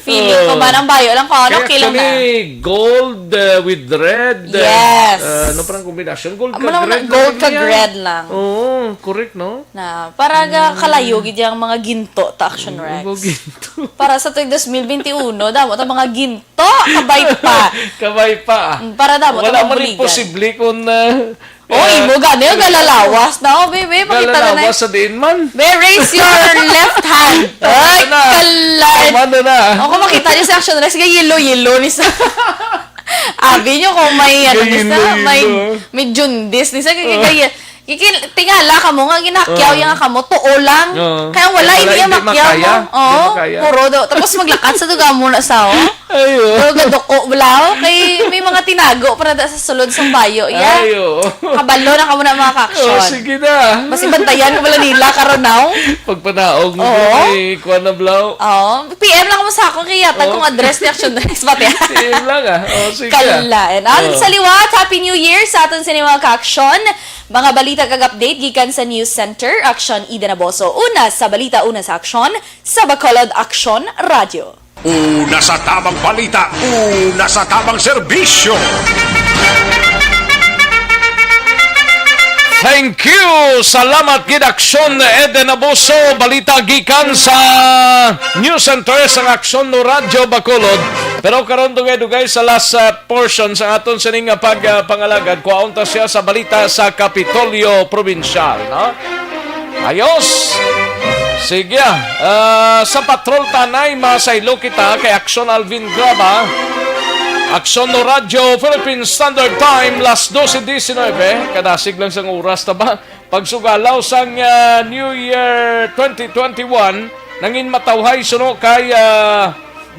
Feeling ko man ang bayo lang ko. Ano, Kaya okay lang na. actually, gold with red. Yes. Ano parang kombinasyon? Gold Amo ka lang red. na gold kag yan. red lang. Oo, correct, no? Na para kalayo gid yang mga ginto ta Action Rex. Ginto. Para sa tuig 2021, damo ta mga ginto kabay pa. Kabay pa. Para damo ta Wala man mabuligan. imposible kung Oy, mo gani galalawas na oh, baby, makita na na. galalawas sa diin man. Be, raise your left hand. Ay, kalan. Tama na. Ako makita niyo sa Action Rex, yellow ni sa. Abi niyo kung may ano ni sa, may jundis ni sa tingala ka mo nga ginakyaw yung ka mo tuo lang. Kaya wala hindi makyaw mo. Oo. Puro do. Tapos maglakat sa duga mo na sa Ayo. Pero gadoko bulaw kay may mga tinago para sa sulod sang bayo. Yeah. Ayo. Kabalo na ka mo na mga ka-action. Sige na. Basi bantayan ko wala nila karon now. Pagpanaog mo Oo. kay kuan na blaw. PM lang mo sa ako kaya tag kung address ni Action Rex ba tiya. PM lang sige. Kalain. Sa liwat, Happy New Year sa aton sa mga ka-action. Mga balita kag update gikan sa News Center, Action Ida Naboso. Una sa balita, una sa aksyon, sa Bacolod Action Radio. Una sa tamang balita, una sa tamang serbisyo. Thank you! Salamat gid Aksyon Eden Abuso. Balita gikan sa News Center sa Aksyon no Radyo Bacolod. Pero karon dugay-dugay sa last portion sa aton sining pagpangalagad. Kuaunta siya sa balita sa Kapitolyo Provincial. No? Ayos! Sige. Sa patrol tanay, masaylo kita kay Aksyon Alvin Graba. Aksyon no Radyo, Philippine Standard Time, last 12:19. Kadasig lang sang oras na ba? Pagsugalaw sang New Year 2021, nangin matawhay suno kay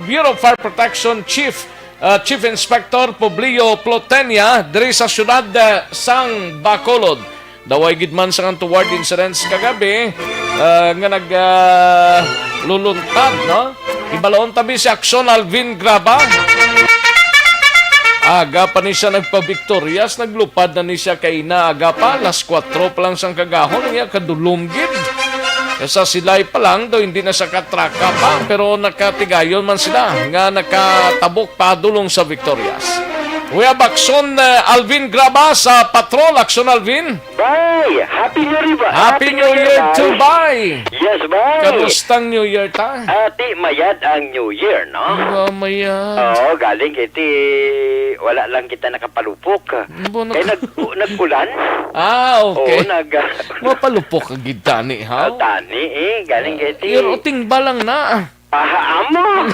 Bureau of Fire Protection Chief Inspector Publio Plotenia diri sa syudad sang Bacolod. Daway gidman sa toward incidents kagabi nga nagluluntad, no? Ibalaon tabi si Aksyon Alvin Graba. Aga pa ni siya nagpa-victorias, naglupad na ni siya kay inaaga pa, alas 4 pa lang sang kagahon, niya kadulumgid. Kesa sila'y pa lang, daw hindi na siya katraka pa, pero nakatigayon man sila, nga nakatabok pa dulong sa victorias. We have Aksyon Alvin Graba sa Patrol. Aksyon Alvin. Bye! Happy New Year ba? Happy New Year to bye! Yes, bye! Kamustang New Year ta? Ati, mayad ang New Year, no? Mayad. Oo, galing kiti wala lang kita nakapalupok. Kaya nag-ulan. Okay. Oo, mapalupok ang gitani, ha? Tani, galing kiti. Iruting balang na. Amo!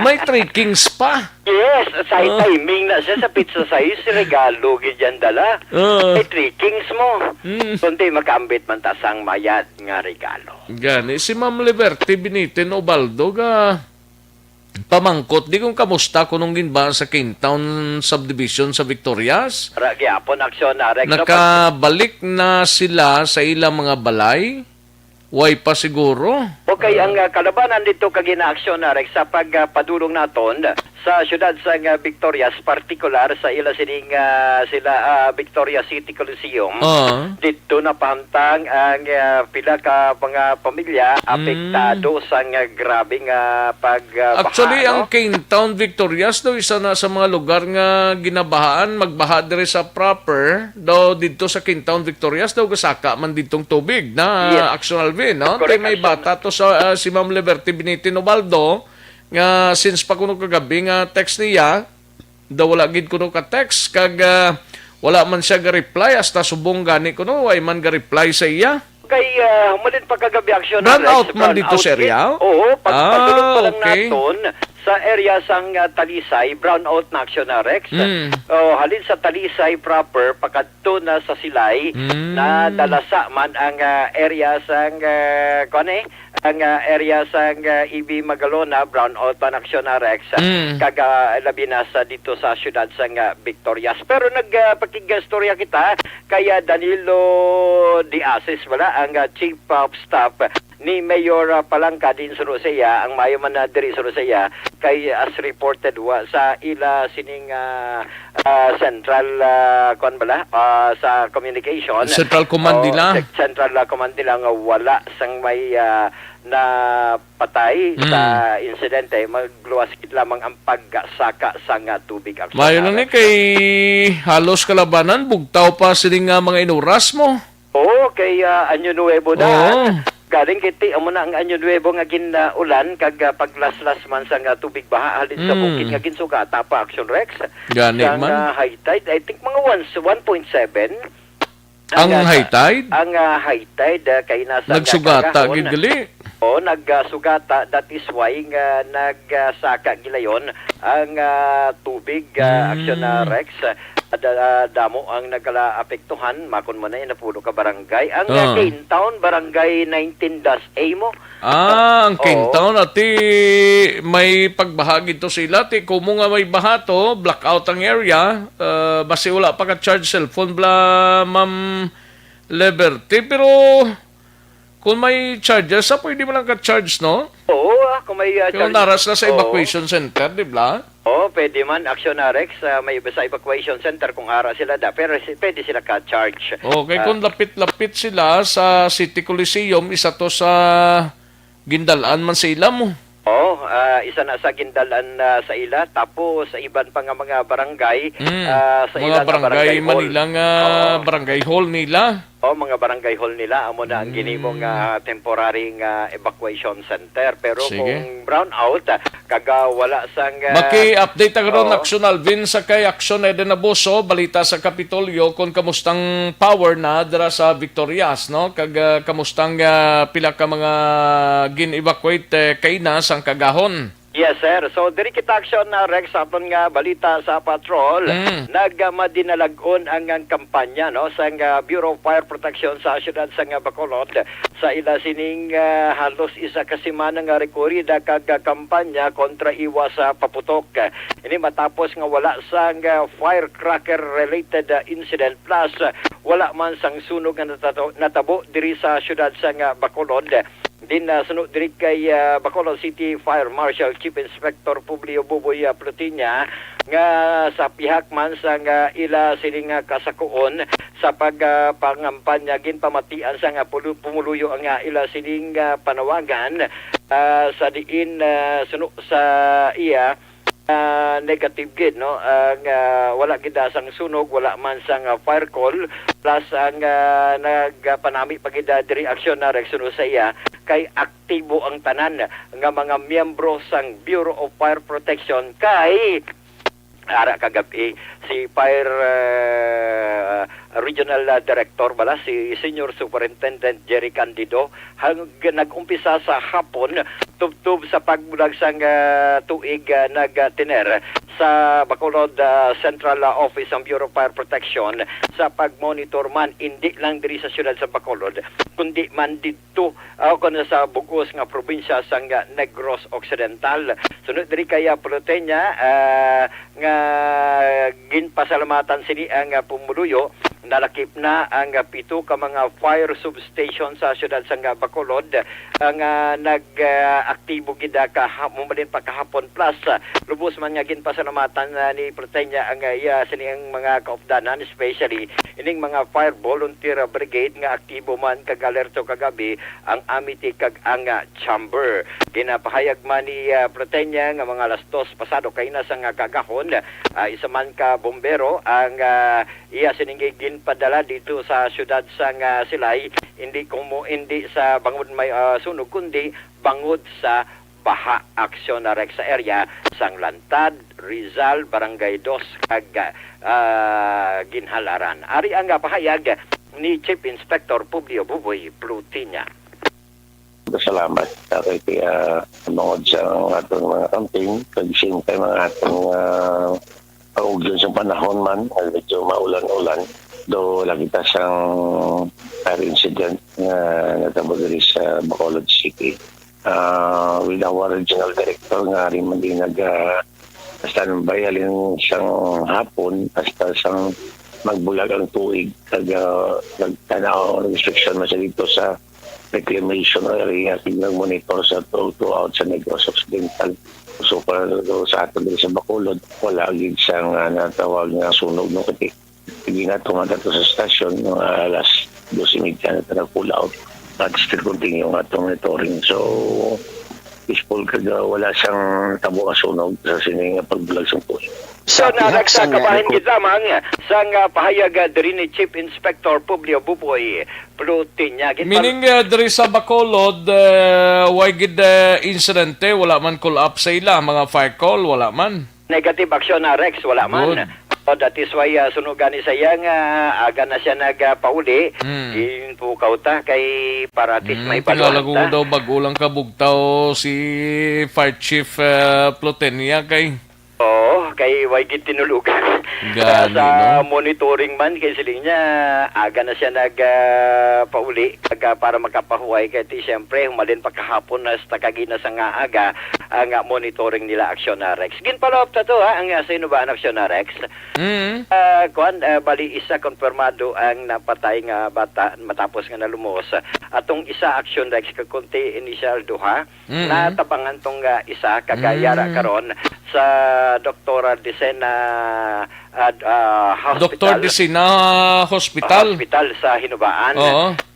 May trickings pa. Yes, sa timing na siya sa pizza size, regalo gidyan dala. May trickings mo. Kundi makambit man tasang mayad nga regalo. Gani, si Ma'am Liberty Binitin Obaldo ga pamangkot, di kong kamusta kunong ginba sa Kingtown Subdivision sa Victorias. Gyapon aksyon na regalo. Nakabalik na sila sa ilang mga balay. Way pa siguro. Okay, ang kalabanan dito kagina-aksyon na sa pagpadulong naton sa syudad sa Victorias, partikular sa ila sining sila Victoria City Coliseum. Dito na pantang ang pila ka mga pamilya apektado sa grabing pagbaha. Actually, ang Kingtown Victorias daw isa na sa mga lugar nga ginabahaan, magbaha dire sa proper. Daw dito sa Kingtown Victorias daw gasaka man ditong tubig na Aksyon Alvin, no? Kaya may bata to sa si Ma'am Liberty Binitin Obaldo nga since pa kuno kagabi nga text niya daw wala gid kuno ka text kag wala man siya ga reply hasta subong gani kuno way man ga reply sa iya. Kay humalin pa kagabi aksyon run out man dito sa area. Oo, pagpadulong pa lang naton sa area sang Talisay, brownout na aksyon na Rex. Halin sa Talisay proper, pakadto na sa Silay, na dalasa man ang area sang ang area sang EB Magalona, brownout pa na aksyon na Rex. Kaga labi na sa dito sa syudad sang Victorias. Pero nagpakigastorya kita kaya Danilo Diasis wala ang Chief of Staff ni Mayor Palangka din sa Rosea, ang mayo man na diri sa Rosea, kay as reported sa ila sining central sa communication. Central Command nila. Central Command nila nga wala sang may na patay sa insidente, magluwas kit lamang ang pagsaka sa tubig. Mayo lang kay halos kalabanan, bugtaw pa sining mga inuras mo. Oo, kay Anyo Nuevo na. Galing kiti amo na ang Anyo Nuevo nga ulan kag paglaslas man sa tubig baha halin sa bukid nga ginsugata pa action Rex. Gani man. High tide I think mga 1.7. Ang high tide? Ang high tide kay nasa nagsugata gid gali. Nagsugata, that is why nagsaka gilayon ang tubig action Rex. Damo ang nagala-apektuhan, makon mo na yun, napulo ka barangay. Ang Kingtown, barangay 19-A mo. Ang Kingtown, ati may pagbahagi to sila. Ti, kung nga may baha to, blackout ang area, basi wala pa ka-charge cellphone bla, Ma'am Liberty. Pero kung may charges, pwede mo lang ka-charge, no? Oo, kung may kung naras na sa evacuation center, di ba? Pwede man, Action Rex, may iba sa evacuation center kung ara sila pero pwede sila ka-charge. Okay, kung lapit-lapit sila sa City Coliseum, isa to sa gindalaan man sa ila mo. isa na sa gindalan sa ila, tapos sa iban pa nga mga barangay sa mga ila barangay hall. Manila nga barangay hall nila. Mga barangay hall nila amo na ang ginimong temporary evacuation center. Pero Sige. kung brownout kaga wala sang Maki-update ang ron Aksyon Alvin sa kay Aksyon Eden Abuso, balita sa Kapitolyo kung kamustang power na dira sa Victorias, no? Kag kamustang pila ka mga gin-evacuate kay na sang kagahon. Yes, sir. So, diri kita aksyon na Rex aton nga balita sa patrol. Nagmadinalagon ang kampanya no sa Bureau of Fire Protection sa siyudad sa Bacolod sa ila sining halos isa ka semana nga rekorida kag kampanya kontra iwas sa paputok. Ini matapos nga wala sang firecracker related incident plus wala man sang sunog nga natabo diri sa siyudad sa Bacolod. Din sunod diri kay Bacolod City Fire Marshal Chief Inspector Publio Buboy Plutinya nga sa pihak man sa ila sining kasakuon sa pagpangampanya ginpamatian sa pumuluyo ang ila sining panawagan sa diin sunod sa iya negative gid no wala gid sang sunog, wala man sang fire call plus ang nagpanami pagid diri aksyon na reksuno sa iya kay aktibo ang tanan nga mga miyembro sang Bureau of Fire Protection kay ara kagabi si Fire Regional Director bala si Senior Superintendent Jerry Candido nag-umpisa sa hapon tubtub sa pagbulag sang tuig nagtiner sa Bacolod Central Office ng Bureau of Fire Protection sa pagmonitor man hindi lang diri sa siyudad sa Bacolod kundi man dito kuno sa bugos nga probinsya sang Negros Occidental. Sunod diri kaya Plutenya nga ginpasalamatan sini ang pumuluyo nalakip na ang 7 ka mga fire substation sa siyudad sa Bacolod ang nag-aktibo gida mumalin pa kahapon plus lubos man nga ginpasalamatan ni Plutenya ang sining mga kaupdanan especially ining mga fire volunteer brigade nga aktibo man kag alerto kagabi ang Amity kag ang chamber. Ginapahayag man ni Plutenya nga mga alas 2 pasado kay na sa kagahon isa man ka bombero ang iya sining padala dito sa siyudad sa Silay hindi sa bangod may sunog kundi bangod sa baha. Aksyon na Rex sa area sang Lantad, Rizal, Barangay 2 kag Ginhalaran. Ari ang pahayag ni Chief Inspector Publio Buboy Plutinya. Salamat kay mangod sa atong mga campaign kag same time mga atong pag-ugyon sa panahon man medyo maulan-ulan do lagi ta siyang fire incident na natabo diri sa Bacolod City with our regional director nga rin man din nag-standby halin siyang hapon hasta siyang magbulag ang tuig kag nagtanaw ang restriction man siya dito sa reclamation area tingnan monitor sa throughout sa Negros Occidental. So para sa ato din sa Bacolod wala gid siyang natawag nga sunog no kasi hindi na tumanda to sa stasyon alas 12:30 na pull out at still continue ang atong monitoring. So peaceful kada wala siyang tabo ka sunog sa sining pagbulag sa tuig. So nagsasabahin gid lamang sang pahayag diri ni Chief Inspector Publio Buboy Plutinya. Meaning diri sa Bacolod why gid insidente wala man call up sa ila mga fire call wala man. Negative action na Rex wala man. So that is why sunugan ni sayang aga na siya nagpauli pukaw ta kay para at least may palalago daw bagulang kabugtaw si Fire Chief Plutinya kay kay Waigit tinulugan sa monitoring man kay siling niya aga na siya nagpauli para makapahuway kay siyempre humalin pa kahapon na sa kagina sa nga aga ang monitoring nila aksyon na Rex. Ginpalop ta to ang sino ba ang aksyon na Rex? Bali isa konfirmado ang napatay nga bata matapos nga nalumos atong isa aksyon Rex kakunti initial duha natabangan tong isa kagayara karon sa Dr. Desena Dr. Desena Hospital sa Hinubaan.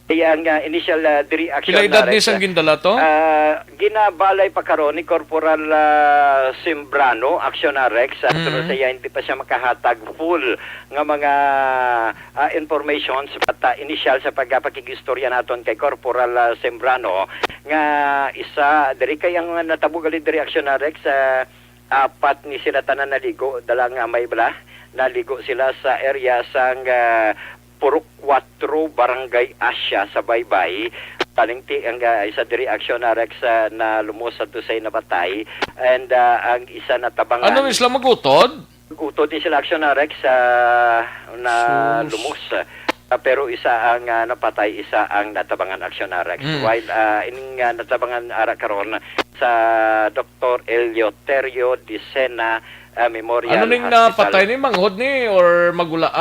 Iyang initial diri action Pila edad ni Rex. sang gindala to? Ginabalay pa karon ni Corporal Sembrano, Action Rex, pero siya hindi pa siya makahatag full nga mga information sa initial sa pagpakigistorya naton kay Corporal Sembrano nga isa diri kay ang natabo gali diri Action Rex, apat ni sila tanan naligo dalang may bala naligo sila sa area sang Purok 4 Barangay Asya sa Baybay. Talingti ang isa diri Action Rex na lumos sa tusay na batay, and ang isa na tabangan. Ano isla magutod? Utod din sila Action Rex na lumos. Pero isa ang napatay, isa ang natabangan Action Rex. While ining natabangan ara karon sa Dr. Eleuterio Dicena Memorial Ano ning Hospital. napatay ni manghod ni or magulang?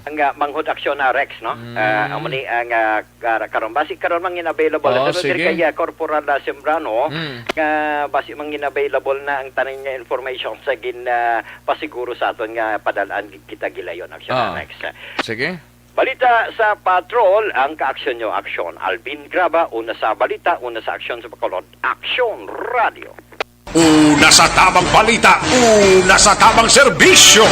Ang manghod Action Rex, no? Amo ni ang karon basi karon man available Oh, pero diri sige. kay Corporal Sembrano nga basi man available na ang tanan niya information sa pasiguro sa aton nga padalaan kita gilayon Action Rex. Sige. Balita sa patrol, ang kaaksyon nyo, aksyon. Alvin Graba, una sa balita, una sa aksyon sa Bacolod. Aksyon Radio. Una sa tamang balita, una sa tamang serbisyo.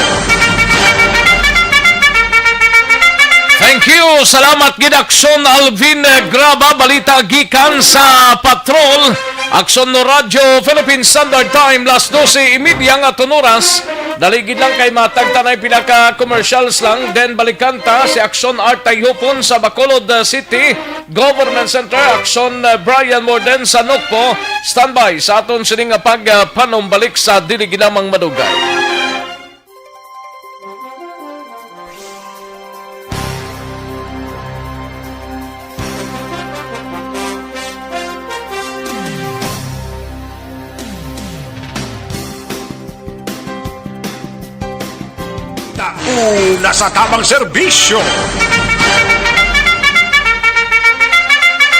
Thank you. Salamat gid Aksyon Alvin Graba, balita gikan sa patrol. Aksyon no Radyo Philippine Standard Time last 12:30 nga oras. Daligid lang kay matagtanay pinaka commercials lang, then balikan ta si Aksyon Art Tayhupon sa Bacolod City Government Center. Aksyon Brian Morden sa Nokpo. Standby sa aton sining nga pagpanumbalik sa dili ginamang madugay. Una sa tamang serbisyo.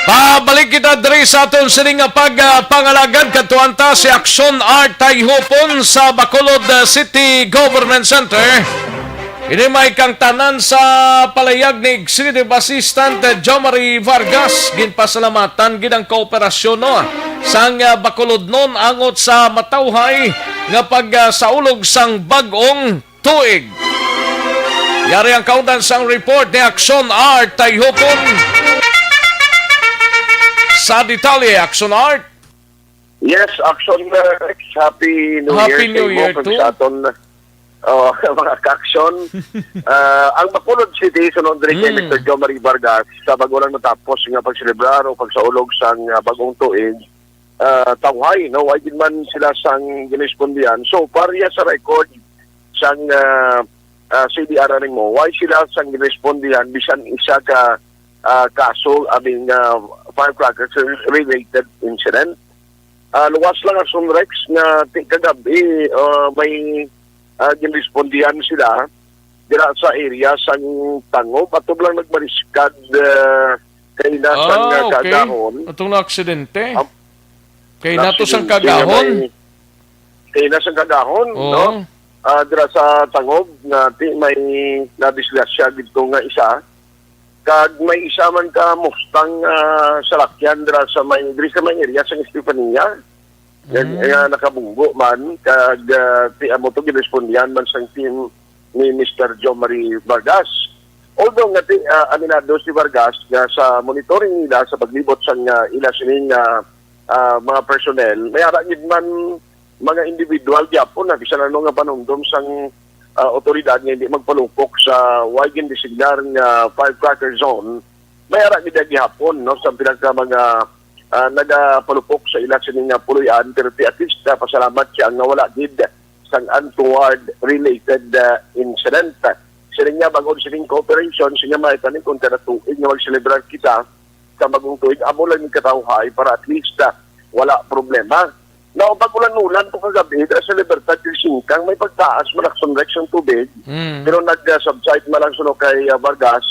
Pabalik kita diri sa aton sining nga pagpangalagad kadtuan ta si Aksyon Art Tayhupon sa Bacolod City Government Center. Ini may kang tanan sa palayag ni Executive Assistant Jomari Vargas. Ginpasalamatan gid ang kooperasyon no sang Bacolod non angot sa matawhay nga pagsaulog sang bag-ong tuig. Yari ang kaundan sang report ni Aksyon Art Tayhupon. Sa detalye, Aksyon Art. Yes, Action Rex. Happy New Year. Happy New Year too. Sa aton mga ka-aksyon. Ang Bacolod City, sunod rin kay Mr. Jomari Vargas, sa bago lang matapos nga pagselebrar o pagsaulog sang bagong tuig, tawhay, no? Why din man sila sang ginispondihan. So, pariya sa record sang CDR rin mo, why sila sang ginispondihan bisan isa ka kaso abing firecrackers related incident. Luwas lang ang Sunrex na kagabi may ginispondihan sila dira sa area sang Tangob at lang nagmariskad kay nasang kagahon. Itong na-aksidente. Kay nato sang kagahon. Kay nasang kagahon, no? Dira sa Tangob nga may nadisgrasya dito nga isa. Kag may isa man ka Mustang salakyan dira sa may area sa Estefania. Yan nakabunggo man kag amo to girespondihan man sang team ni Mr. Jomari Vargas. Although nga aminado si Vargas nga sa monitoring nila sa paglibot sang ila sining mga personnel, may aragid man mga individual gyapon na bisan ano nga panungdom sang otoridad nga hindi magpalupok sa wide designar nga firecracker zone, may aragid gyapon no sa pinaka mga nagapalupok sa ila sining puluyan, pero at least pasalamat siya nga wala gid sang untoward related incident. Sining nga bagong sining cooperation siya maitanin kung kada tuig nga mag-celebrar kita sa bagong tuig, amo lang yung katawhay para at least wala problema. Now, pag-ulan-ulan po kagabi, sa Libertad del Singkang, may pagtaas, malakson Rex ang tubig, pero nag-subside malang suno kay Vargas,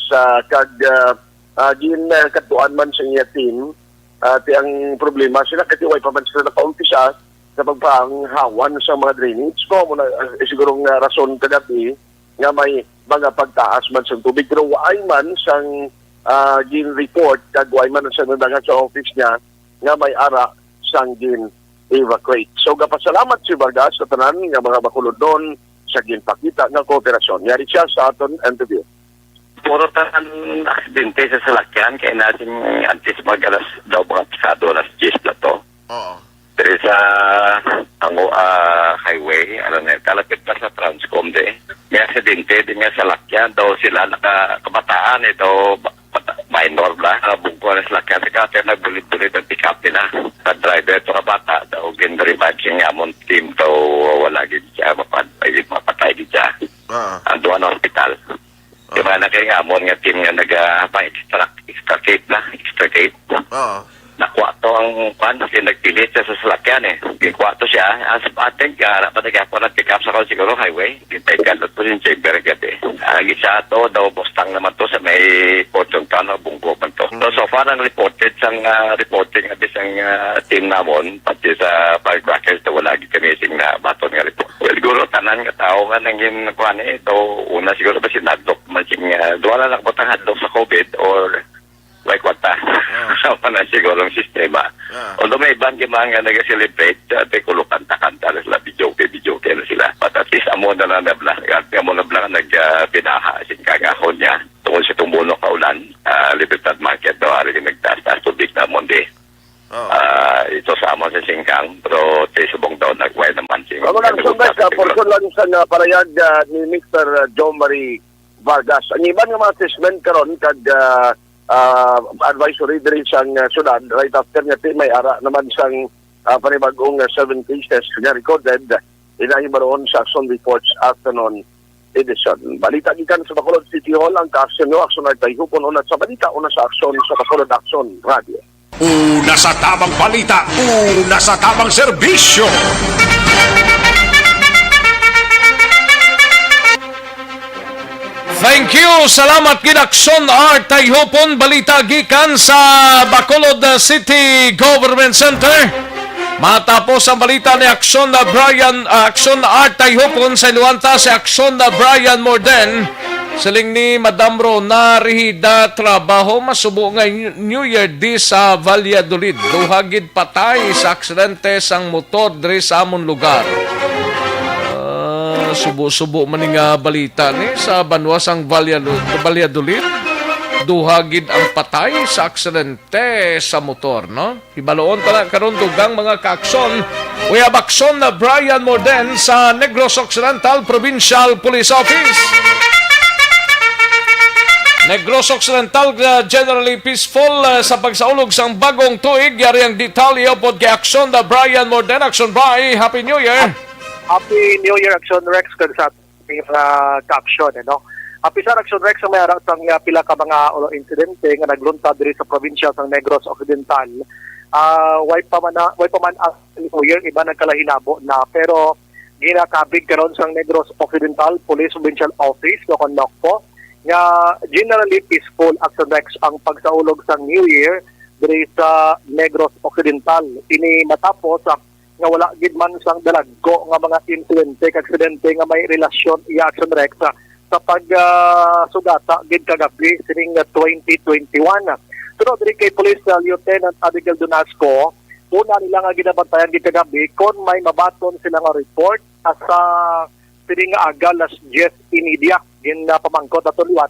kag katuan man sa iya team, ang problema sila, katiway pa man sila nakaumpisa sa pagpanghawan sa mga drainage ko, sigurong rason kagabi, nga may mga pagtaas man sa tubig, pero waay man sang gin report kag way man sa nandangan sa office niya nga may ara sang gin evacuate. So gapasalamat si Vargas sa tanan nga mga bakulod doon sa ginpakita nga kooperasyon. Yari siya sa aton interview. Puro tanan aksidente sa salakyan kaya natin antes mag-alas daw mga pisado alas 10 na to. Oo. Pero sa highway, kalapit pa sa Transcom may aksidente din nga salakyan daw sila nakakabataan daw minor lang, bungko na salakyan kasi nagbulit-bulit ang pick-up nila. Sa driver ito bata daw ginribad siya nga mong team daw wala gid siya mapatay gid siya. Anduan na hospital. Diba na kaya nga mo nga team nga extricate. Nakuha to ang pan kasi nagpilit siya sa salakyan Gikuha to siya. As ating harap pa nagkapo na pick up sa siguro highway. Gintay ka na po yung chamber agad Gisa to daw bustang naman to sa may Fortune Town o Bunggo man to. So far ang reported sang reporting at isang team namon pati sa firecrackers na wala gikamising na baton nga report. Well, siguro tanan nga tao nga nangin nakuha ito una siguro ba sinadlok masing duwala lang butang hadlok sa COVID or like what Sama na siguro ang sistema. Although may ibang nga nag-celebrate, kulukan kanta na sila, video na sila. But at least amo na nabla nag-pinaha sin kagahon niya. Tungkol sa tumuno kaulan, Libertad Market daw, haring nagtaas tubig na mundi. Ito sa amo sa Singkang, pero subong daw nagway naman. Ako lang sa portion lang sa parayag ni Mr. John Marie Vargas. Ang iban nga mga assessment karon kag advisory diri sang syudad right after nga may ara naman sang panibagong 7 cases nga recorded inahi maroon sa action reports afternoon edition. Balita gikan sa Bacolod City Hall ang ka-action no action ay hupon una sa balita una sa action sa Bacolod Action Radio. Una sa tamang balita, una sa tamang serbisyo. Thank you. Salamat gid Action Art Tayhopon balita gikan sa Bacolod City Government Center. Matapos ang balita ni Action Art Tayhopon sa iluwanta si Action Brian Morden. Siling ni Madam Rona Rihida trabaho masubo nga New Year di sa Valladolid. Duhagid patay sa aksidente sang motor diri sa amon lugar. Subo-subo man nga balita ni sa banwas ang Valladolid. Duhagid ang patay sa aksidente sa motor, no? Ibaloon tala karon dugang mga kaaksyon. We have Action na Brian Morden sa Negros Occidental Provincial Police Office. Negros Occidental generally peaceful sa pagsaulog sang bagong tuig. Yari ang detalye pod kay Action na Brian Morden. Action Bri, Happy New Year! Happy New Year, Action Rex, kan sa ating ka-action, Happy sa Action Rex, ang may harap sang pila ka mga insidente nga nagluntad diri sa probinsya sang Negros Occidental. Way pa man ang New Year, iba nagkalahinabo na, pero ginakabig karon sang Negros Occidental Police Provincial Office, kon NOCPO, nga generally peaceful Action Rex ang pagsaulog sang New Year diri sa Negros Occidental. Ini matapos nga wala gid man sang dalagko nga mga insidente aksidente nga may relasyon iya Action Rex sa pagsugata gid kagabi sining 2021. Pero diri kay Police Lieutenant Abigail Donasco, una nila nga ginabantayan gid kagabi kon may mabaton sila nga report sa sining aga alas 10:30 gin pamangkot ato liwat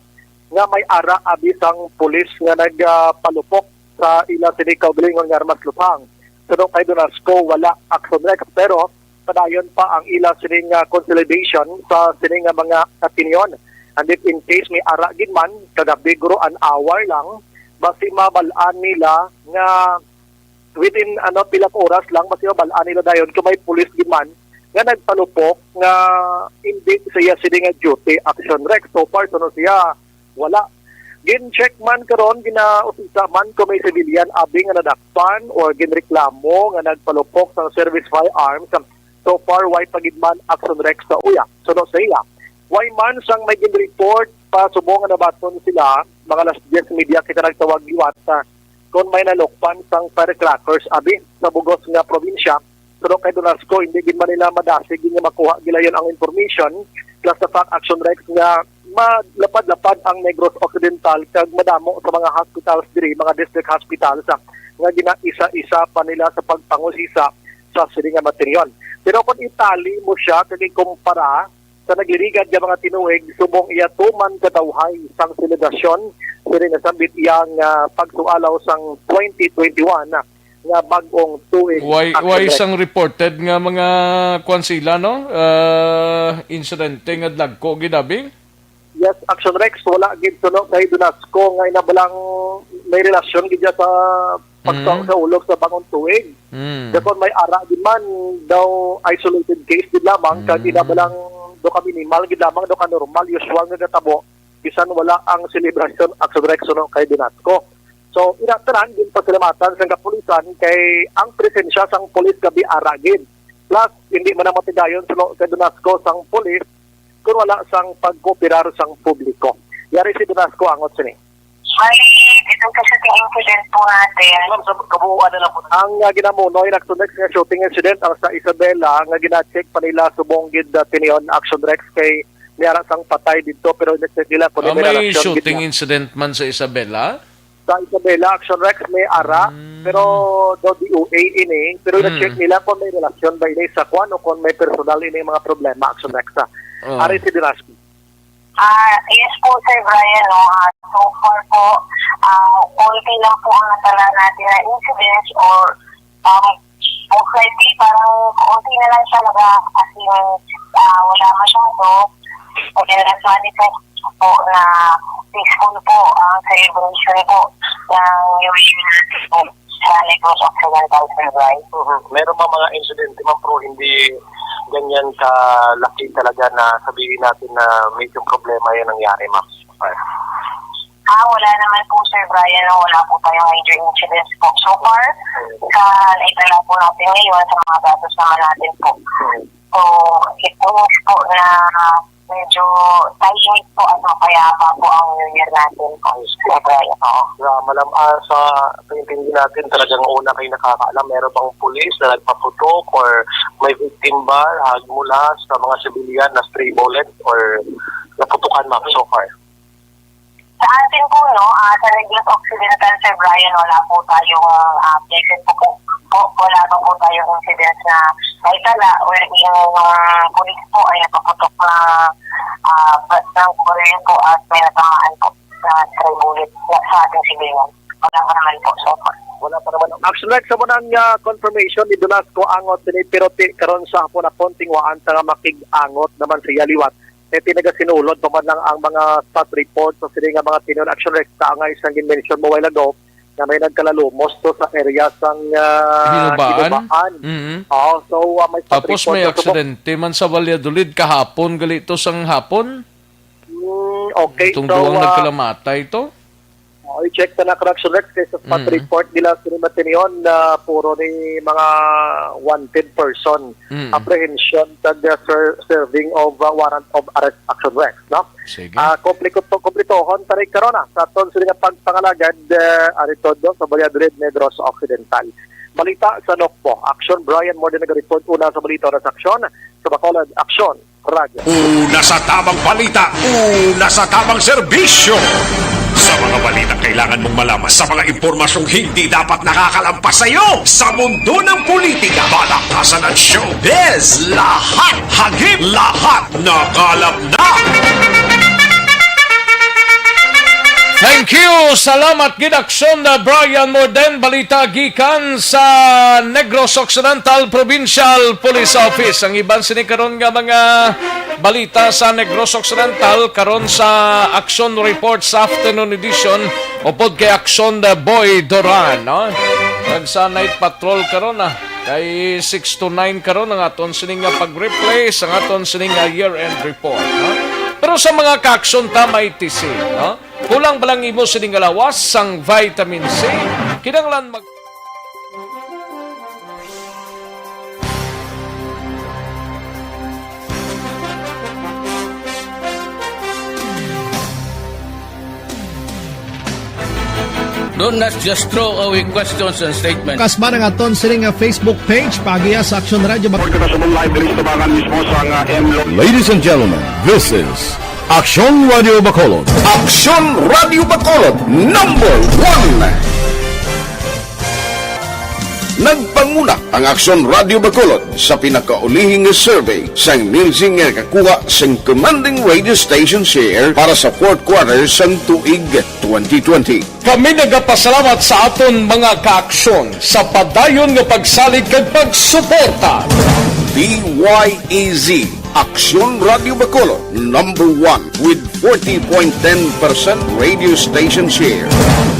nga may ara abisang pulis nga nagpalupok sa ila sining kaugalingon nga armas lupang. Pero kay Donasco wala Action Rex, pero padayon pa ang ila sining consolidation sa sining mga opinion. And if in case may ara gid man kagabi guro an hour lang basi mabalaan nila nga within pila ka oras lang basi mabalaan nila dayon kung may pulis gid man nga nagpalupok nga hindi siya sining duty Action Rex. So far so siya wala. Gin-check man karon ginausisa man kung may civilian abi nga nadakpan or ginreklamo nga nagpalupok sa service firearms. So far, why pagidman Action Rex sa uya. So no sa iya. Why man sang may gin-report pa subong nga nabaton sila, mga alas 10 media kita nagtawag liwat kung may nalukpan sang firecrackers abi sa bugos nga probinsya. So kay Donasco, hindi gid man nila madasig nga makuha gila yon ang information plus the fact Action Rex nga malapad-lapad ang Negros Occidental kag madamo sa mga hospitals diri, mga district hospitals nga ginaisa-isa pa nila sa pagpangusisa sa siling nga materyon. Pero kung itali mo siya kag ikumpara sa nagirigad nga mga tinuig subong iya tuman kadawhay sang selebrasyon sila nasabit iyang pagsualaw sang 2021 nga bag-ong tuig. Why isang reported nga mga kwansila, no? Insidente nga dagko ginabing? Yes, Action Rex, wala gid suno kay Dunasco nga inabalang may relasyon gid sa pagtaw sa ulog sa bangong tuig. Kapag may ara di man daw isolated case din lamang kag inabalang do ka minimal gid lamang do ka normal usual nga gatabo bisan wala ang celebration Action Rex suno kay Dunasco. So, inatanan din pasalamatan sa kapulisan kay ang presensya sang polis gabi aragin. Plus, hindi man na matigayon sa Dunasco sang polis kung wala sang pagkooperar sang publiko. Yari si Dunasco angot sini. Bali, itong ka-shooting incident po natin. Ma'am, sa kabuuan na lang po. Ang ginamunoy na Action Rex nga shooting incident ang sa Isabela nga gina-check pa nila subong gid tiniyon Action Rex kay niyara sang patay dito pero next nila kung may shooting incident man sa Isabela? Sa Isabela, Action Rex may ara, pero do DOA ini, pero na-check nila kung may relasyon ba ini sa kwan o kung may personal ini mga problema, Action Rex. Ari si Dinasco. Yes po, Sir Brian. No? So far po, konti lang po ang natala natin na incidents or most likely parang konti na lang siya as in wala masyado. And that's manifest po na peaceful po ang celebration po ng New Year natin po sa Negros Occidental, Sir Brian. Meron ba mga incident, ma'am, pero hindi ganyan kalaki talaga na sabihin natin na medyo problema yung nangyari, ma'am? Wala naman po, Sir Brian. Wala po tayong major incidents po so far. Sa naitala po natin ngayon sa mga datos naman natin po. So, ito po na medyo tahimik po at mapayapa po ang New Year natin po. Sir Brian. Sa pagintindi natin, talagang una kayo nakakaalam, meron bang pulis na nagpaputok or may victim ba mula sa mga civilian na stray bullet or naputukan, ma'am, so far? Sa atin po, no, sa Negros Occidental, Sir Brian, wala po tayong cases po. Wala po tayong incidents na naitala or yung police po ay napaputok ng Korean po at may natamaan po na stray bullet sa ating civilian. Wala pa naman po so far. Wala pa naman. Action Rex, sa munang confirmation ni Dunasco angot pero karon sa hapon na konting waan sa makig-angot naman siya liwat. Tinagasinulod pa man lang ang mga stat reports sa sila nga mga tinon Action Rex sa nga isang mention mo while ago na may nagkalalumos to sa area sang Hinubaan. So may stat tapos report. may aksidente man sa Valladolid kahapon galito sang hapon. Okay, itong duwang nagkalamatay ito. I-check na Action Rex kay sa stat report nila sa Matinion na puro ni mga wanted person apprehension tag serving of warrant of arrest Action Rex, no? Sige. Kompletohon tarik karona sa aton sila nga pagpangalagad aritodo sa Valladolid, Negros Occidental. Balita sa Nokpo, Action Brian more than nag-report una sa balita sa Action sa Bacolod, Action Radio. Una sa tamang balita, una sa tamang serbisyo. Sa mga balita kailangan mong malaman sa mga impormasyong hindi dapat nakakalampas sa iyo. Sa mundo ng politika, balakasan at showbiz, lahat hagip, lahat nakalap na. Thank you! Salamat gid-aksyon na Brian Morden, balita gikan sa Negros Occidental Provincial Police Office. Ang iban sini karon nga mga balita sa Negros Occidental karon sa Action Report sa afternoon edition upod kay Action the Boy Doran, no? Kag sa night patrol karon kay 6 to 9 karon ang aton sini nga pag-replay sa aton sini nga year-end report, no? Pero sa mga ka-action ta may tisi, no? Kulang balang imo sining galawas sang vitamin C. Kinanglan mag Don't not just throw away questions and statements. Kasba ng aton sining nga Facebook page pagiya sa Aksyon Radio Bacolod. Ladies and gentlemen, this is Aksyon Radio Bacolod. Aksyon Radio Bacolod #1. Nagpanguna ang Aksyon Radio Bacolod sa pinakaulihing survey sa nilsing nga kakuha sa commanding radio station share para sa fourth quarter sa tuig 2020. Kami nagapasalamat sa aton mga kaaksyon sa padayon nga pagsalig kag pagsuporta. DYEZ Aksyon Radio Bacolod #1 with 40.10% radio station share.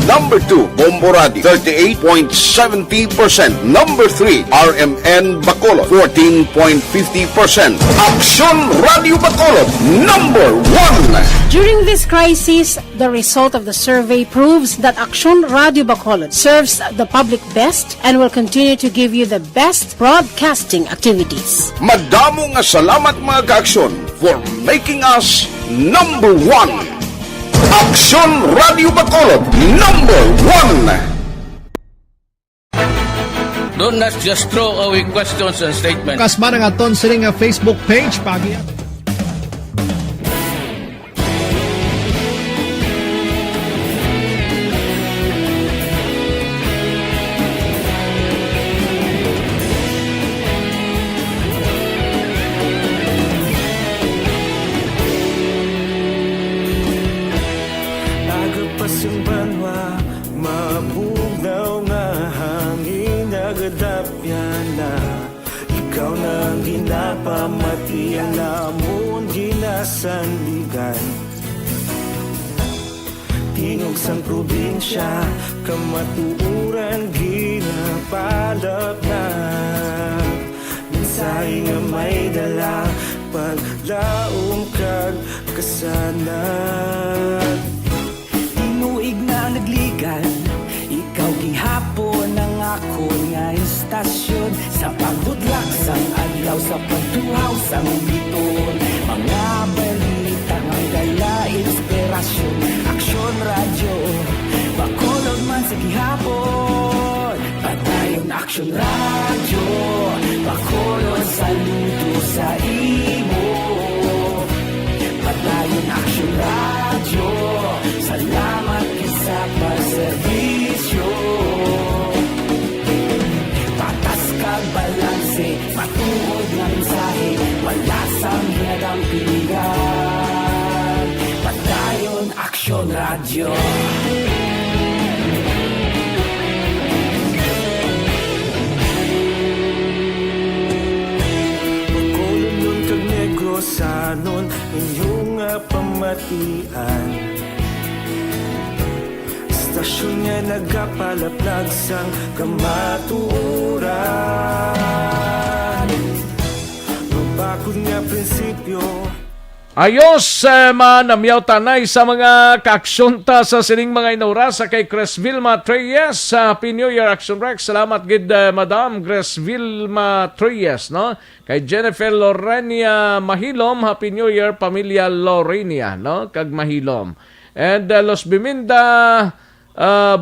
Number 2, Bombo Radio, 38.70%. Number 3, RMN Bacolod, 14.50%. Aksyon Radio Bacolod #1. During this crisis, the result of the survey proves that Aksyon Radio Bacolod serves the public best and will continue to give you the best broadcasting activities. Madamo nga salamat mga kaaksyon for making us #1. Aksyon Radio Bacolod #1. Don't not just throw away questions and statements. Kasba ng aton sining nga Facebook page pagiya. Agapasang banwa, mabugnaw nga hangin nagadapyan na. Ikaw na ang ginapamati, ang namon ginasandigan. Tingog sang probinsya, kamatuuran ginapalap na. Minsay nga may dala, paglaom kag kasanan. Inuig na nagligan, ikaw gihapon ang ako nga istasyon. Sa pagbudlak sang adlaw, sa pagtuhaw sang biton. Mga balita nga dala inspirasyon. Aksyon Radio, Bacolod man sa gihapon. Padayon Aksyon Radio, Bacolod saludo sa imo. Padayon Aksyon Radio, salamat sa pagserbisyo. Patas kag balanse, matuod nga mensahe, wala sang hinagang pilihan. Padayon Aksyon Radio. Bacolod nun kag Negros sanon, inyong pamatian. Stasyon nga nagapalaplag sang kamatuuran. Mabakod nga prinsipyo. Ayos manamyaw tanay sa mga kaaksyonta sa sining mga inaura sa kay Grace Vilma Treyes sa Happy New Year Action Rex. Salamat gid Madam Grace Vilma Treyes, no? Kay Jennifer Lorenia Mahilom, Happy New Year pamilya Lorenia, no? Kag Mahilom. And Los Biminda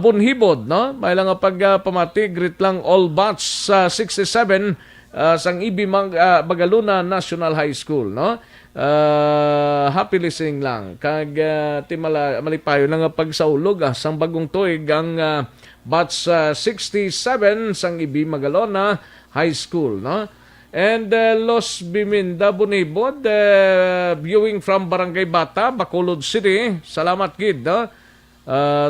Bunhibod, no? May lang pagpamati, greet lang all batch sa 67 sang Ibi Bagaluna National High School, no? Happy listening lang. Kag malipayo lang pagsaulog sang bagong tuig ang batch 67 sang Ibi Magalona High School, no? And Los Biminda Bunhibod, viewing from Barangay Bata, Bacolod City. Salamat gid, no?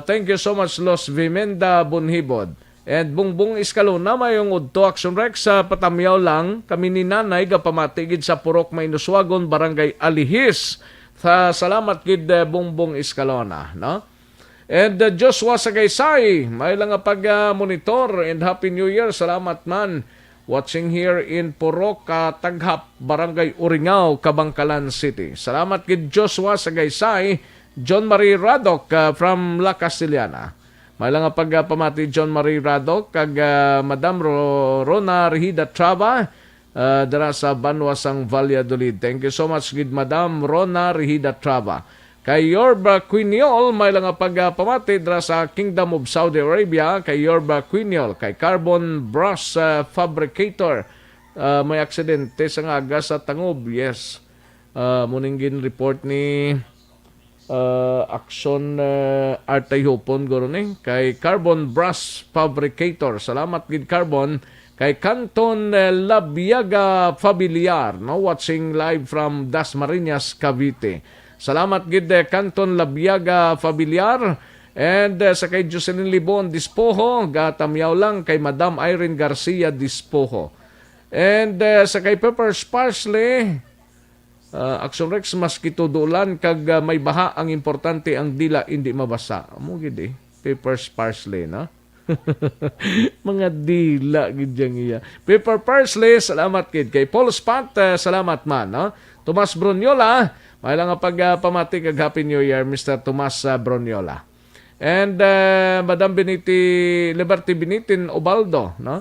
Thank you so much Los Biminda Bunhibod. And Bungbong Iskalona, mayong udto Action Rex sa patamyaw lang kami ni nanay gapamatigid sa Purok Mainuswagon, Barangay Alihis. Salamat gid Bungbong Iskalona, no? And Joshua Sagaysay, may lang pag-monitor and Happy New Year. Salamat man. Watching here in Purok Taghap, Barangay Uringao, Kabangkalan City. Salamat gid Joshua Sagaysay. John Marie Radok from La Castellana. May lang pagpamati John Marie Radok kag Madam Rona Rihida Traba dara sa Banwasang Valladolid. Thank you so much gid Madam Rona Rihida Traba. Kay Yorba Quiniol, may lang pagpamati dra sa Kingdom of Saudi Arabia. Kay Yorba Quiniol, kay Carbon Brass Fabricator. May aksidente sa ngaga sa Tangob. Yes. Muningin report ni Action Artayhopon Gorone. Kay Carbon Brass Fabricator. Salamat gid Carbon. Kay Canton Labiaga Familiar, no, watching live from Dasmariñas, Cavite. Salamat gid Canton Labiaga Familiar. And sa kay Jocelyn Libon Dispoho, gatamyaw lang kay Madam Irene Garcia Dispoho. And sa kay Peppers Parsley, Action Rex, mas kitudulan kag may baha, ang importante ang dila hindi mabasa. Amo gid Peppers Parsley, no? Mga dila gid yang iya. Pepper Parsley, salamat gid kay Paul Spot, salamat man, no? Tomas Bronyola, may lang pagpamati kag Happy New Year, Mr. Tomas Bronyola. And Madam Liberty Benitin Obaldo, no?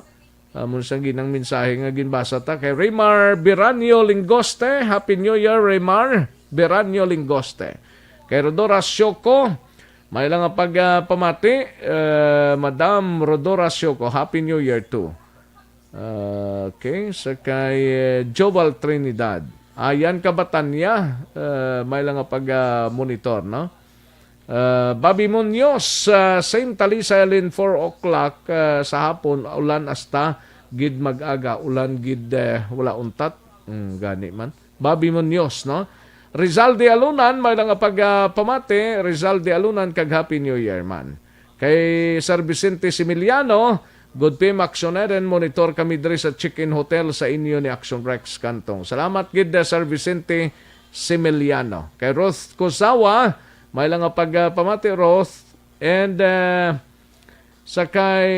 Muna sang ginang mensahe nga ginbasa ta kay Raymar Beranio Lingoste. Happy New Year, Raymar Beranio Lingoste. Kay Rodora Syoko, may lang pagpamati, Madam Rodora Syoko, Happy New Year too. Okay, sa kay Jobal Trinidad. Ayan Kabatanya, may lang pag-monitor, no? Bobby Munoz, same Talisay Island 4 o'clock sa hapon, ulan hasta gid mag-aga, ulan gid wala untat. Gani man. Bobby Munoz, no? Rizal de Alunan, may lang pagpamati, Rizal de Alunan kag Happy New Year man. Kay Sir Vicente Similiano, good PM Actionerin, monitor kami diri sa Chicken Hotel sa inyo ni Action Rex Kantong. Salamat gid Sir Vicente Similiano. Kay Roth Kosawa, may lang pagpamati Roth. And sa kay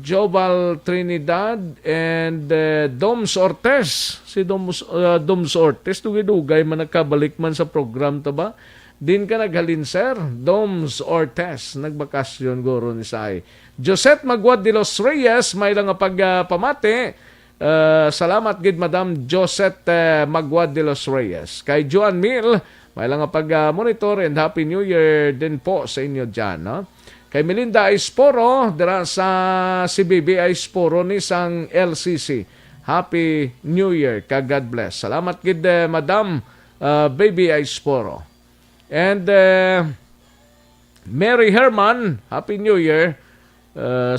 Jobal Trinidad and Doms Ortez. Si Doms Ortez, dugay man nagkabalik man sa program ta ba? Din ka naghalin, sir. Doms Ortez, nagbakasyon guro ni Sai. Josette Magwad de los Reyes, may lang pagpamati. Salamat gid Madam Josette Magwad de los Reyes. Kay Joan Mil, may lang pag-monitor and Happy New Year din po sa inyo dyan, no? Kay Melinda Aisporo, dira sa si Baby Aisporo ni sang LCC. Happy New Year, ka God bless. Salamat gid Madam Baby Aisporo. And Mary Herman, Happy New Year.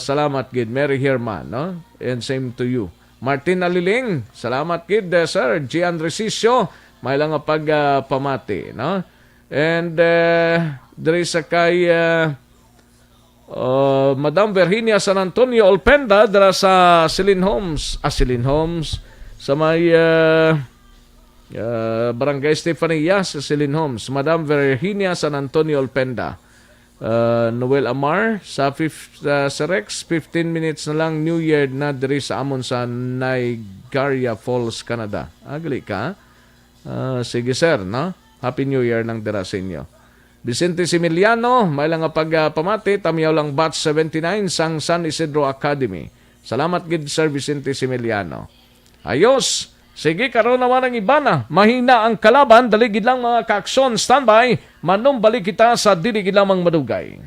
Salamat gid Mary Herman, no? And same to you. Martin Aliling, salamat gid Sir Gian Resisio, may lang pagpamati, no? And diri sa kay Madam Virginia San Antonio Olpenda, dira sa Celine Homes, sa may Barangay Stefania sa Celine Homes. Madam Virginia San Antonio Olpenda. Noel Amar sa Rex, 15 minutes na lang New Year na diri sa amon sa Niagara Falls, Canada. Gali ka? Sige sir, no? Happy New Year lang dira sa inyo. Vicente Similiano, may lang pagpamati, tamyaw lang batch 79 sang San Isidro Academy. Salamat gid Sir Vicente Similiano. Ayos! Sige, karon naman ang iba na. Mahina ang kalaban, daligid lang mga kaaksyon. Standby, manumbalik kita sa diligid lamang madugay.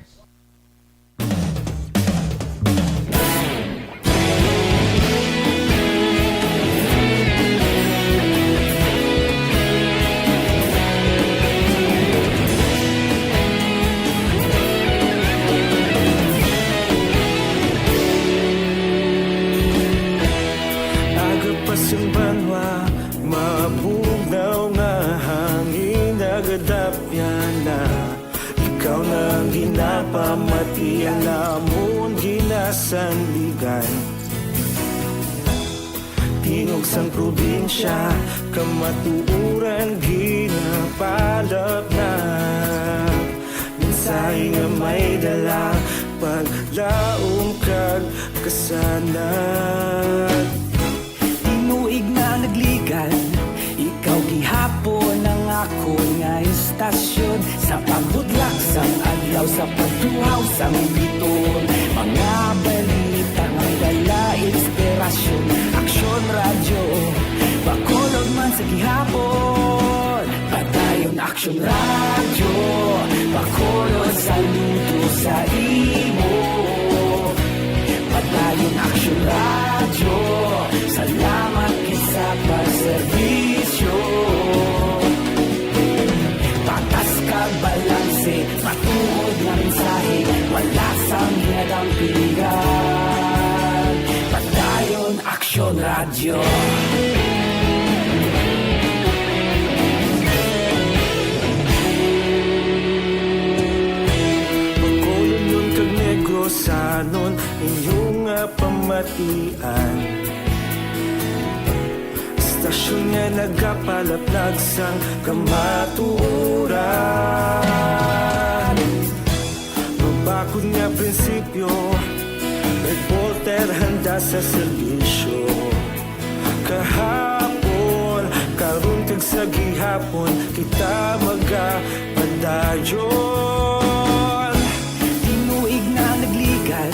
Pamati ang lamon ginasandigan, tingog sang probinsya kamatuuran ginapalap na mensahe nga may dala paglaom kag kasanat. Tinuig na nagligan, ikaw gihapon ang ako nga istasyon sa pagbudlak sang adlaw sa pagtuhaw sang biton. Mga balita nga dala inspirasyon, Aksyon Radio Bacolod man sa gihapon, patay Padayon Action Radio, Bacolod saludo sa imo. Padayon Action Radio, salamat sa pagserbisyo. Patas kag balanse, matuod na mensahe, wala sang hinadampigan. Padayon Action Radio. Bacolod nun kag Negrosanon, inyong pamatian. Istasyon nga nagapalaplag sang kamaturan. Mabakod nga prinsipyo, reporter handa sa serbisyo. Kahapon, karon kag sa gihapon, kita magapadayon. Tinuig na nagligan,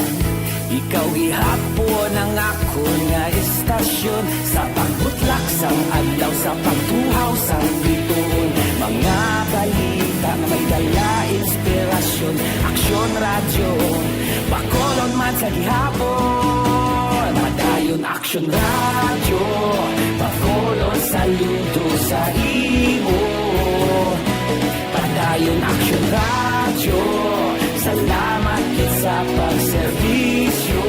ikaw gihapon ang ako nga istasyon. Sa pagbutlak sang adlaw, sa pagtuhaw sang biton, mga balita na may dala inspirasyon. Aksyon Radio, Bacolod man sa gihapon. Padayon Action Radio, Bacolod saludo sa imo. Padayon Action Radio, salamat sa pagserbisyo.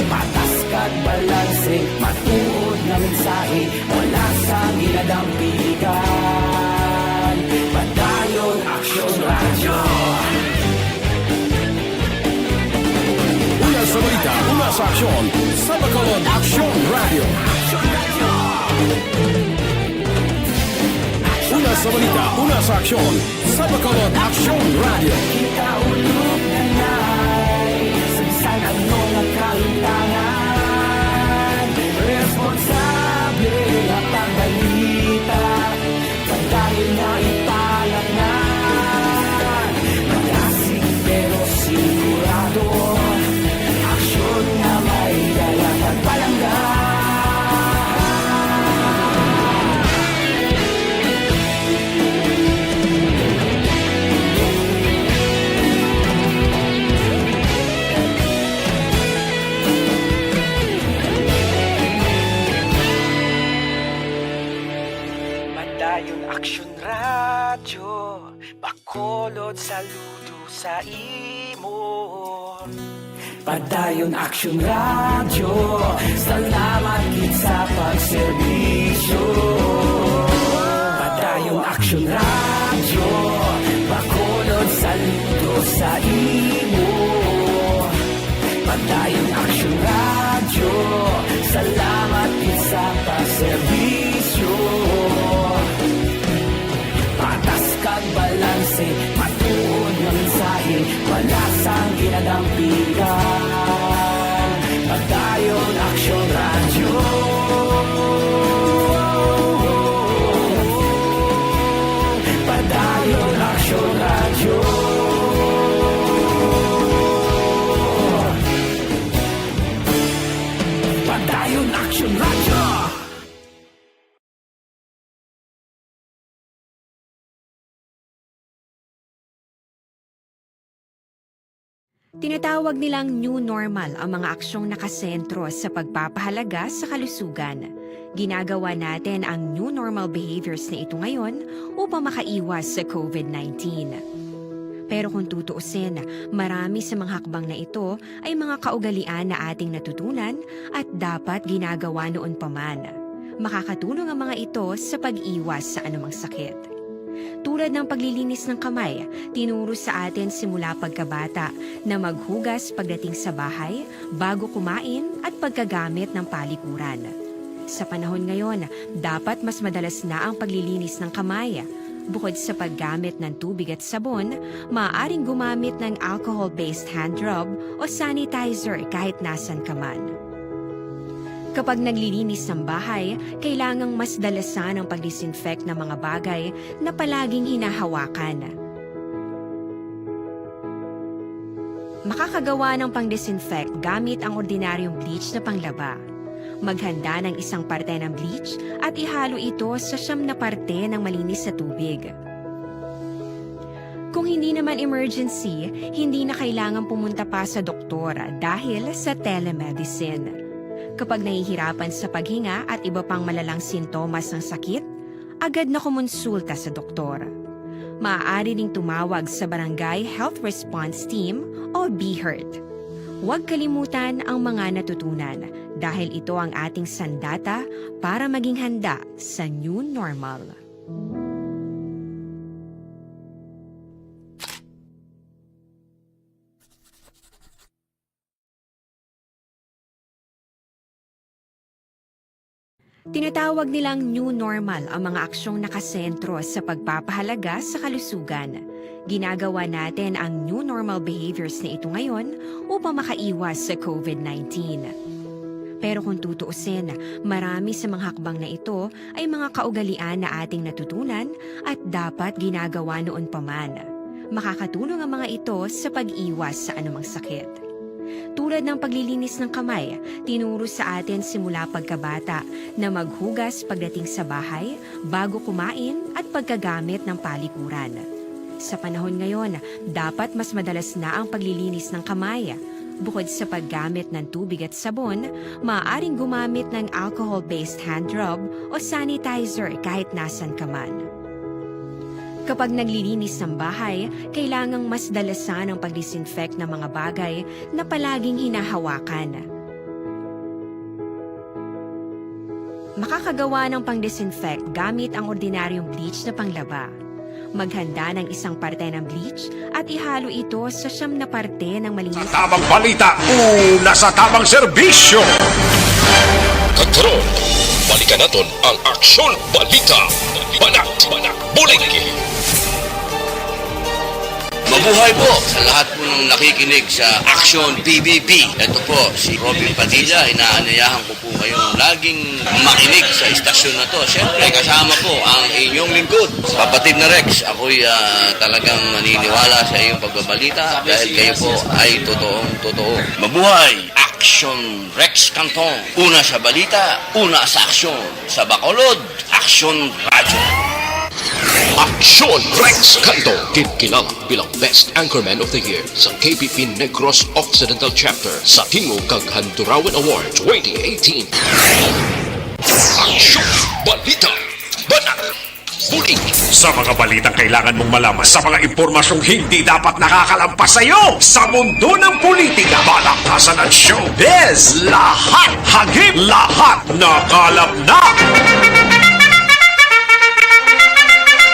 Patas kag balanse, matuod na mensahe, wala sang ginadampigan. Padayon Action Radio. Una sa balita, una sa aksyon, sa Bacolod Action Radio. Una sa balita, una sa aksyon, sa Bacolod Action Radio. Kita ulog na na'y sagsan ang mga kalintangan. Responsable at ang balita, pagdahin na ipalanan. Magasig pero sigurado, aksyon na may dalang at palanggan. Padayon Action Radio, Bacolod saludo sa imo. Padayon Action Radio, salamat gid sa pagserbisyo. Padayon Action Radio, Bacolod saludo sa imo. Padayon Action Radio, salamat gid sa pagserbisyo. Patas kag balanse, matuod nga mensahe, wala sang ginadampigan. Padayon Action Radio. Padayon Action Radio. Padayon Action Radio. Tinatawag nilang new normal ang mga aksyong nakasentro sa pagpapahalaga sa kalusugan. Ginagawa natin ang new normal behaviors na ito ngayon upang makaiwas sa COVID-19. Pero kung tutuusin, marami sa mga hakbang na ito ay mga kaugalian na ating natutunan at dapat ginagawa noon pa man. Makakatulong ang mga ito sa pag-iwas sa anumang sakit. Tulad ng paglilinis ng kamay, tinuro sa atin simula pagkabata na maghugas pagdating sa bahay, bago kumain at pagkagamit ng palikuran. Sa panahon ngayon, dapat mas madalas na ang paglilinis ng kamay. Bukod sa paggamit ng tubig at sabon, maaaring gumamit ng alcohol-based hand rub o sanitizer kahit nasan ka man. Kapag naglilinis ng bahay, kailangang mas dalasan ang pag-disinfect ng mga bagay na palaging hinahawakan. Makakagawa ng pang-disinfect gamit ang ordinaryong bleach na panglaba. Maghanda ng isang parte ng bleach at ihalo ito sa 9 na parte ng malinis na tubig. Kung hindi naman emergency, hindi na kailangan pumunta pa sa doktor dahil sa telemedicine. Kapag nahihirapan sa paghinga at iba pang malalang sintomas ng sakit, agad na kumonsulta sa doktor. Maaari ring tumawag sa Barangay Health Response Team o BHERT. Huwag kalimutan ang mga natutunan dahil ito ang ating sandata para maging handa sa new normal. Tinatawag nilang new normal ang mga aksyong nakasentro sa pagpapahalaga sa kalusugan. Ginagawa natin ang new normal behaviors na ito ngayon upang makaiwas sa COVID-19. Pero kung tutuusin, marami sa mga hakbang na ito ay mga kaugalian na ating natutunan at dapat ginagawa noon pa man. Makakatulong ang mga ito sa pag-iwas sa anumang sakit. Tulad ng paglilinis ng kamay, tinuro sa atin simula pagkabata na maghugas pagdating sa bahay, bago kumain at pagkagamit ng palikuran. Sa panahon ngayon, dapat mas madalas na ang paglilinis ng kamay. Bukod sa paggamit ng tubig at sabon, maaaring gumamit ng alcohol-based hand rub o sanitizer kahit nasan ka man. Kapag naglilinis ng bahay, kailangang mas dalasan ang pag-disinfect ng mga bagay na palaging hinahawakan. Makakagawa ng pang-disinfect gamit ang ordinaryong bleach na panglaba. Maghanda ng isang parte ng bleach at ihalo ito sa 9 na parte ng malinis. Sa tamang balita, una sa tamang serbisyo. Karon, balikan naton ang Aksyon Balita. Banak, bulig. Mabuhay po sa lahat po ng nakikinig sa Action PBB. Ito po si Robin Padilla. Inaanyayahan ko po kayong laging makinig sa istasyon na to. Siyempre kasama po ang inyong lingkod. Kapatid na Rex, ako'y talagang naniniwala sa iyong pagbabalita dahil kayo po ay totoo. Mabuhay! Action Rex Canton. Una sa balita, una sa aksyon. Sa Bacolod, Action Radio. Aksyon Rex Canto, kilala bilang Best Anchorman of the Year sa KPP Negros Occidental Chapter sa Tingog kag Handurawan Award 2018. Aksyon Balita, Banak, Bulig. Sa mga balitang kailangan mong malaman, sa mga impormasyong hindi dapat nakakalampas sa iyo, sa mundo ng politika, balakasan at showbiz, lahat hagip, lahat nakalap na.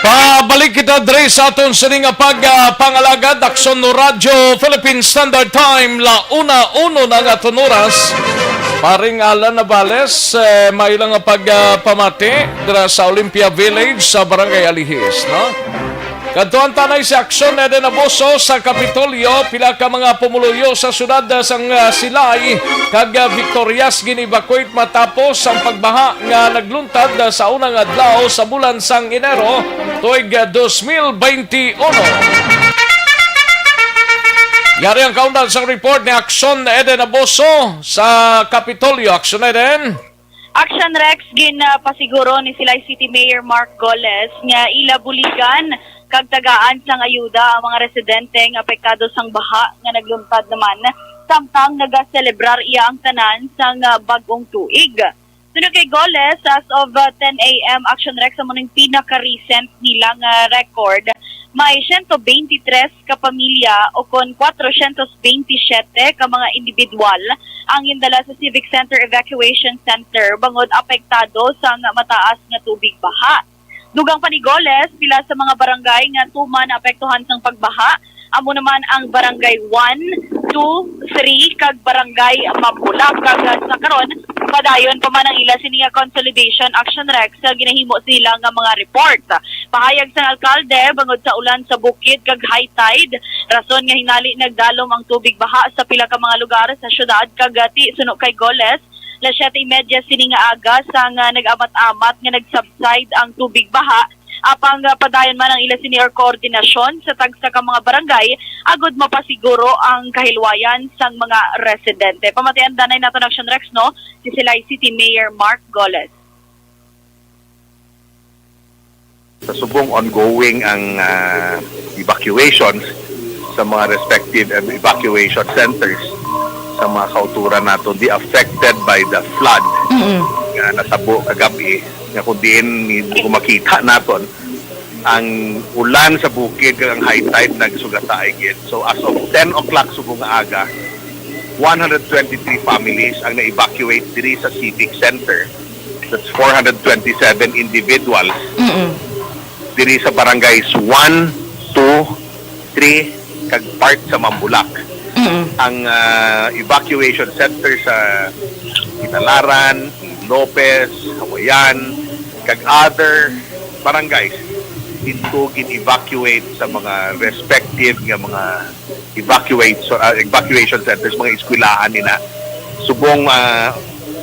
Pabalik kita dre sa aton sining pag-pangalagad Aksyon no Radyo Philippine Standard Time la 1:01 na nga oras. Paring Alan Navales, may lang pagpamati dira sa Olympia Village sa Barangay Alihis, no? Kadtuan tanay si Aksyon Eden Abuso sa Kapitolyo, pila ka mga pumuluyo sa syudad sang Silay kag Victorias gin-evacuate matapos ang pagbaha nga nagluntad sa unang adlaw sa bulan sang Enero tuig 2021. Yari ang kaundan sa report ni Aksyon Eden Abuso sa Kapitolyo. Aksyon Eden. Action Rex, pasiguro ni Silay City Mayor Mark Goles nga ilabuligan kag tagaan sang ayuda ang mga residente nga apektado sang baha nga nagluntad naman samtang naga-celebrar iya ang tanan sang bagong tuig. Sunod kay Goles, as of 10 a.m. Action Rex sa muning pinaka-recent nilang record, may 123 ka pamilya o kon 427 ka mga individual ang indala sa Civic Center Evacuation Center bangod apektado sang mataas nga tubig baha. Dugang pa ni Goles, pila sa mga barangay nga tuman na apektuhan sang pagbaha, amo naman ang barangay 1, 2, 3 kag barangay Mapulak kag sa karon padayon pa man ang ila sini nga consolidation Action Rex ginahimo sila nga mga report. Pahayag sa alkalde bangod sa ulan sa bukid kag high tide, rason nga hinali nagdalom ang tubig baha sa pila ka mga lugar sa syudad kag suno kay Goles. Las 7:30 sini nga aga sa nga nag-amat-amat nga nag-subside ang tubig baha apang padayon man ang ila senior koordinasyon sa tagsa ka mga barangay agud mapasiguro ang kahilwayan sang mga residente. Pamatian danay nato ng Action Rex no si Silay City Mayor Mark Goles. Sa Subong ongoing ang evacuations sa mga respective evacuation centers sa mga kauturan nato di affected by the flood nga nasabo kagabi nga kung diin makita naton ang ulan sa bukid kag ang high tide nagsugata gid. So as of 10 o'clock subong nga aga 123 families ang na-evacuate diri sa civic center. That's 427 individuals diri sa barangays 1, 2, 3 kag part sa Mambulak. Ang evacuation center sa Italaran, Lopez, Hawayan, kag other barangays dito gin-evacuate sa mga respective nga mga evacuation centers, mga eskwelahan nila. Subong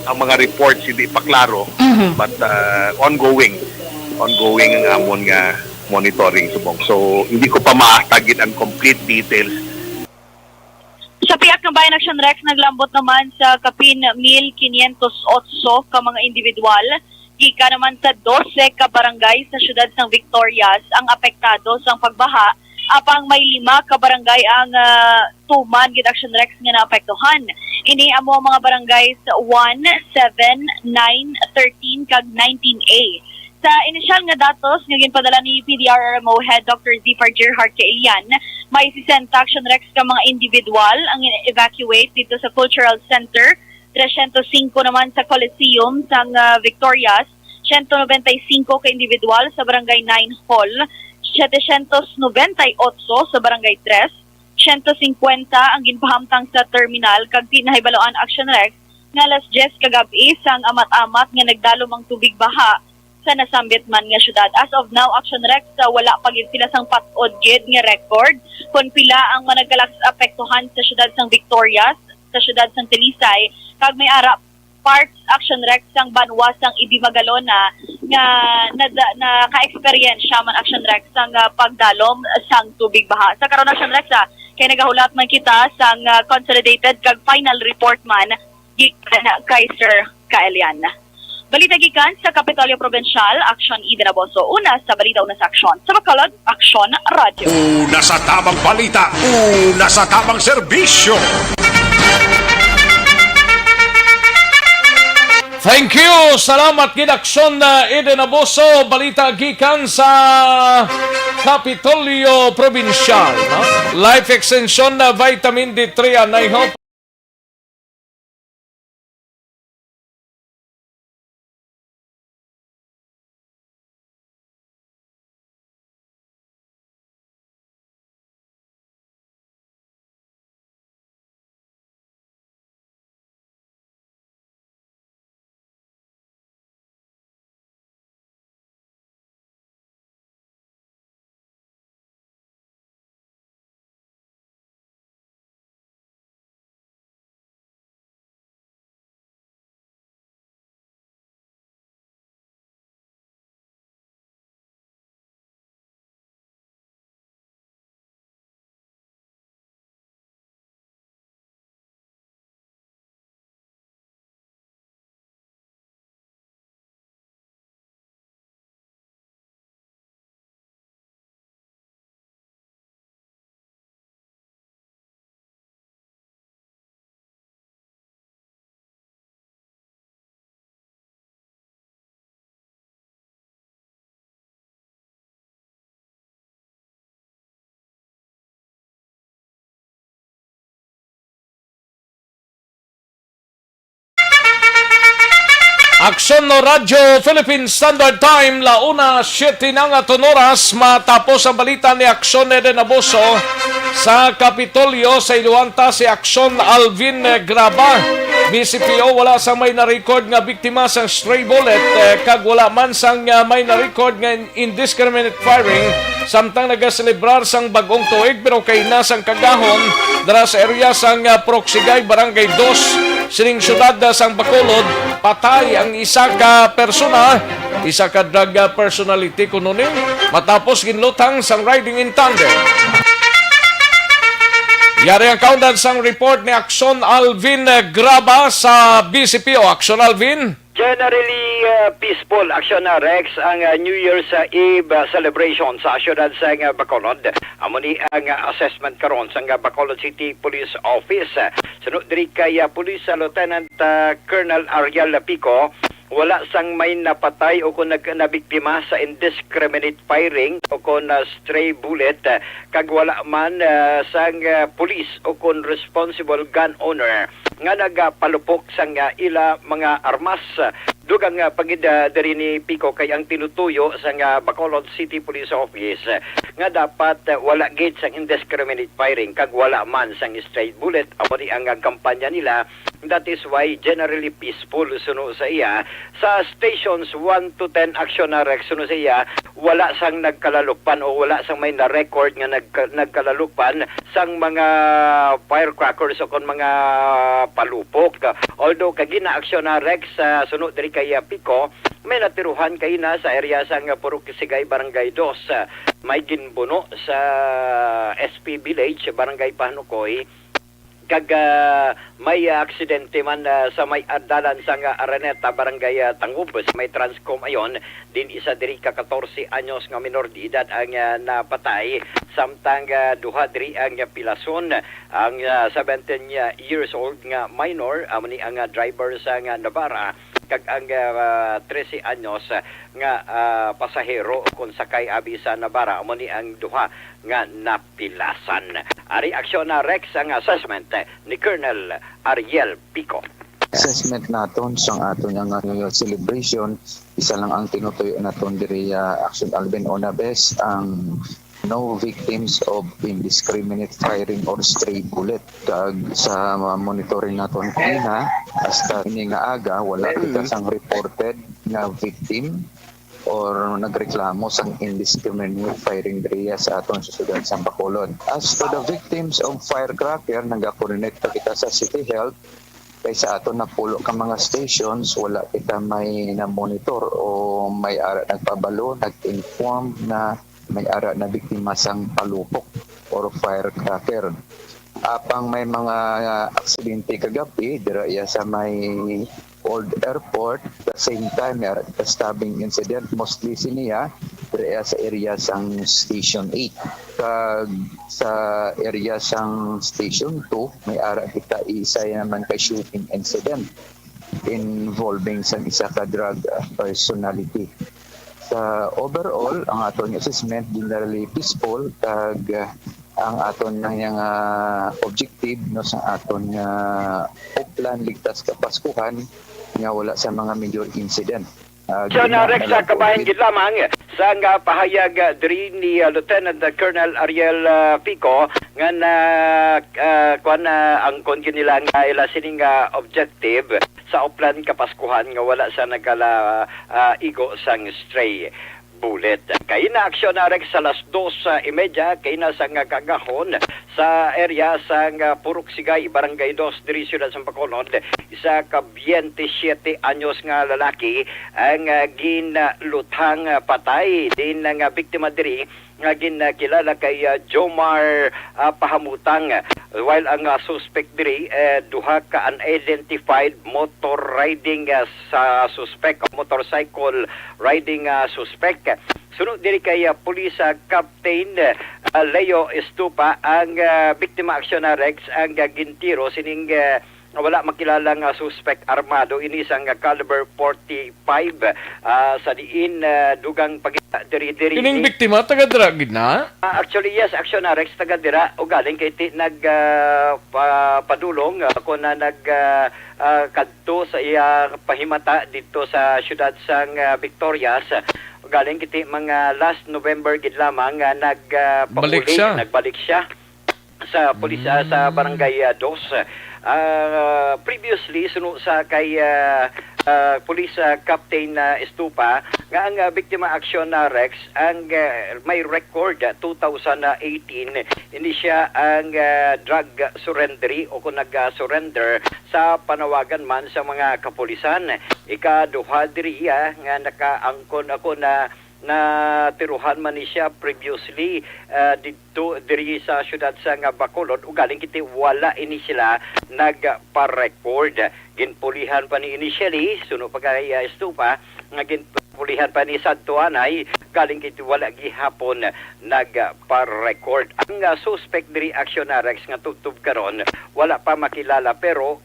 ang mga reports hindi pa klaro, but ongoing ang amon nga monitoring subong. So hindi ko pa maatagit ang complete details. Sa Piak ng Bayan Action Rex, naglambot naman sa kapin 1,508 ka mga individual. Gika naman sa 12 ka barangay sa syudad ng Victorias ang apektado sa pagbaha. Apang may 5 ka barangay ang tuman gid Action Rex nga naapektuhan. Ini amo mga barangays 1, 7, 9, 13 kag 19A. Sa inisyal nga datos nga ginpadala ni PDRMO Head Dr. Zifar Gerhard Kaelian, may 60 Action Rex ka mga individual ang evacuate dito sa Cultural Center, 305 naman sa Coliseum sa Victorias, 195 ka individual sa Barangay 9 Hall, 798 sa Barangay 3, 150 ang ginpahamtang sa terminal kag pinahibaloan Action Rex nga alas 10 kagabi sang amat-amat nga nagdalo mang tubig baha sa nasambit man nga syudad. As of now, Action Rex wala pa gid sila sang patod gid nga record kung pila ang managkalak apektuhan sa syudad sang Victorias, sa syudad sang Talisay, kag may ara parts Action Rex sang Banwa sang Ibimagalona nga naka-experience man Action Rex sang pagdalom sang tubig baha. Sa karon Action Rex kay nagahulat man kita sang consolidated kag final report man gikan kay Sir Kaelian. Balita gikan sa Kapitolyo Provincial, Action Eden Aboso. Una sa balita, una sa aksyon. Sa Bacolod, Action Radio. Una sa tamang balita, una sa tamang serbisyo. Thank you! Salamat gid Action Eden Aboso. Balita gikan sa Kapitolyo Provincial. No? Life Extension na Vitamin D3 na help Aksyon no Radyo Philippine Standard Time, launa 7 na nga oras matapos ang balita ni Aksyon Eden Aboso sa Kapitolyo sa Iluanta si Aksyon Alvin Graba. BCPO wala sang may na-record nga biktima sang stray bullet kag wala man sang may na-record nga indiscriminate firing samtang nagaselebrar sang bagong tuig pero kay nasang kagahon dara sa area sang Proksigay Barangay 2 sining syudad sang Bacolod. Patay ang isa ka persona isa ka drug personality kuno ni matapos ginlutang sang riding in tandem. Yari ang countdown sang report ni Action Alvin Graba sa BCPO. Action Alvin? Generally peaceful, Action Rex, ang New Year's Eve celebration sa syudad sa Bacolod. Amo ni ang assessment karon sa Bacolod City Police Office. Sunod diri kay Police Lieutenant Colonel Ariel Pico, wala sang may napatay o kung nabiktima sa indiscriminate firing o kung stray bullet, kag wala man sang police o kung responsible gun owner nga nagpalupok sang ila mga armas. Dugang pagid diri ni Pico kay ang tinutuyo sa Bacolod City Police Office nga dapat wala gate sang indiscriminate firing kag wala man sang stray bullet. Amo ni ang kampanya nila. That is why generally peaceful suno sa iya. Sa stations 1 to 10 Action Rex suno sa iya, wala sang nagkalalukpan o wala sang may na-record nga nagkalalukpan sang mga firecrackers o kon mga palupok. Although kagina Action Rex suno diri kay Pico, may natiruhan kay na sa area sang Purok Sigay Barangay 2. May ginbuno sa SP Village Barangay Panukoy. Kag may aksidente man sa may adalan sa Araneta Barangay Tangub, may Transcom ayon din isa diri ka 14 anyos nga minor de edad ang napatay, samtang duha diri ang pilason ang 17 years old nga minor amo ni ang driver sa Navarra kag ang 13 anyos nga pasahero kung sakay abi sa Navarra amo ni ang duha nga napilasan. Ari Action Rex ang assessment ni Colonel Ariel Pico. Assessment naton sang aton nga celebration, isa lang ang tinutuyo naton diri Action Alvin Onabes, ang no victims of indiscriminate firing or stray bullet. Kag sa monitoring naton kanina hasta ini nga aga wala kita sang reported nga victim or nagreklamo sa indiscriminate firing diri sa aton susudan sa Bacolod. As to the victims of firecracker, nag-coordinate pa kita sa City Health kay sa aton na pulo ka mga stations wala kita may na-monitor o may ara nagpabalo, nag-inform na may ara na biktima sang palupok or firecracker. Apang may mga aksidente kagabi dira sa may Old Airport, at the same time may stabbing incident mostly siniya dira sa area sang Station 8. Kag sa area sang Station 2 may ara kita isa naman kay shooting incident involving sang isa ka drug personality. Sa overall ang aton assessment generally peaceful kag ang aton yang objective no sa aton plan ligtas kapaskuhan nga wala sa mga major incident. Action Rex sa kabayan gid lamang sa pahayag diri ni Lieutenant Colonel Ariel Pico nga ang kon nila nga ila sining objective sa uplan kapaskuhan nga wala sa nagala igo sang stray bullet. Kay na Action Rex sa alas 2:30 kay na sa kagahon sa area sa Purok Sigay Barangay 2 diri siyudad sa Bacolod, isa ka 27 anyos nga lalaki ang ginlutang patay din nga biktima diri nga ginakilala kay Jomar Pahamutang, while ang suspect diri duha ka unidentified motor riding sa suspect, motorcycle riding suspect. Sunod diri kay Police Captain Leo Estupa ang biktima Action Rex ang gintiro sining wala makilalang suspect armado ini sang caliber 45 sa diin dugang diri kining biktima taga dira gid na actually yes Action Rex taga dira o galing kay nag padulong ako na nag kadto sa iya pahimata dito sa syudad sang Victorias. Galing kiti mga last November gid lamang nagbalik siya. sa pulis sa barangay 2. Previously suno sa kay Police Captain Estupa nga ang Biktima Action Rex ang may record 2018 hindi siya ang drug surrendery o kung nag-surrender sa panawagan man sa mga kapulisan. Ikaduha diri nga nakaangkon ako na tiruhan man ni siya previously dito diri sa syudad sa Bacolod ug galing kiti wala ini sila nagpa-record. Ginpulihan pa ni initially suno pa kay Estupa nga ginpulihan pa ni Santuanay galing kiti wala gihapon nagpa-record. Ang suspect diri Action Rex nga tubtub karon wala pa makilala pero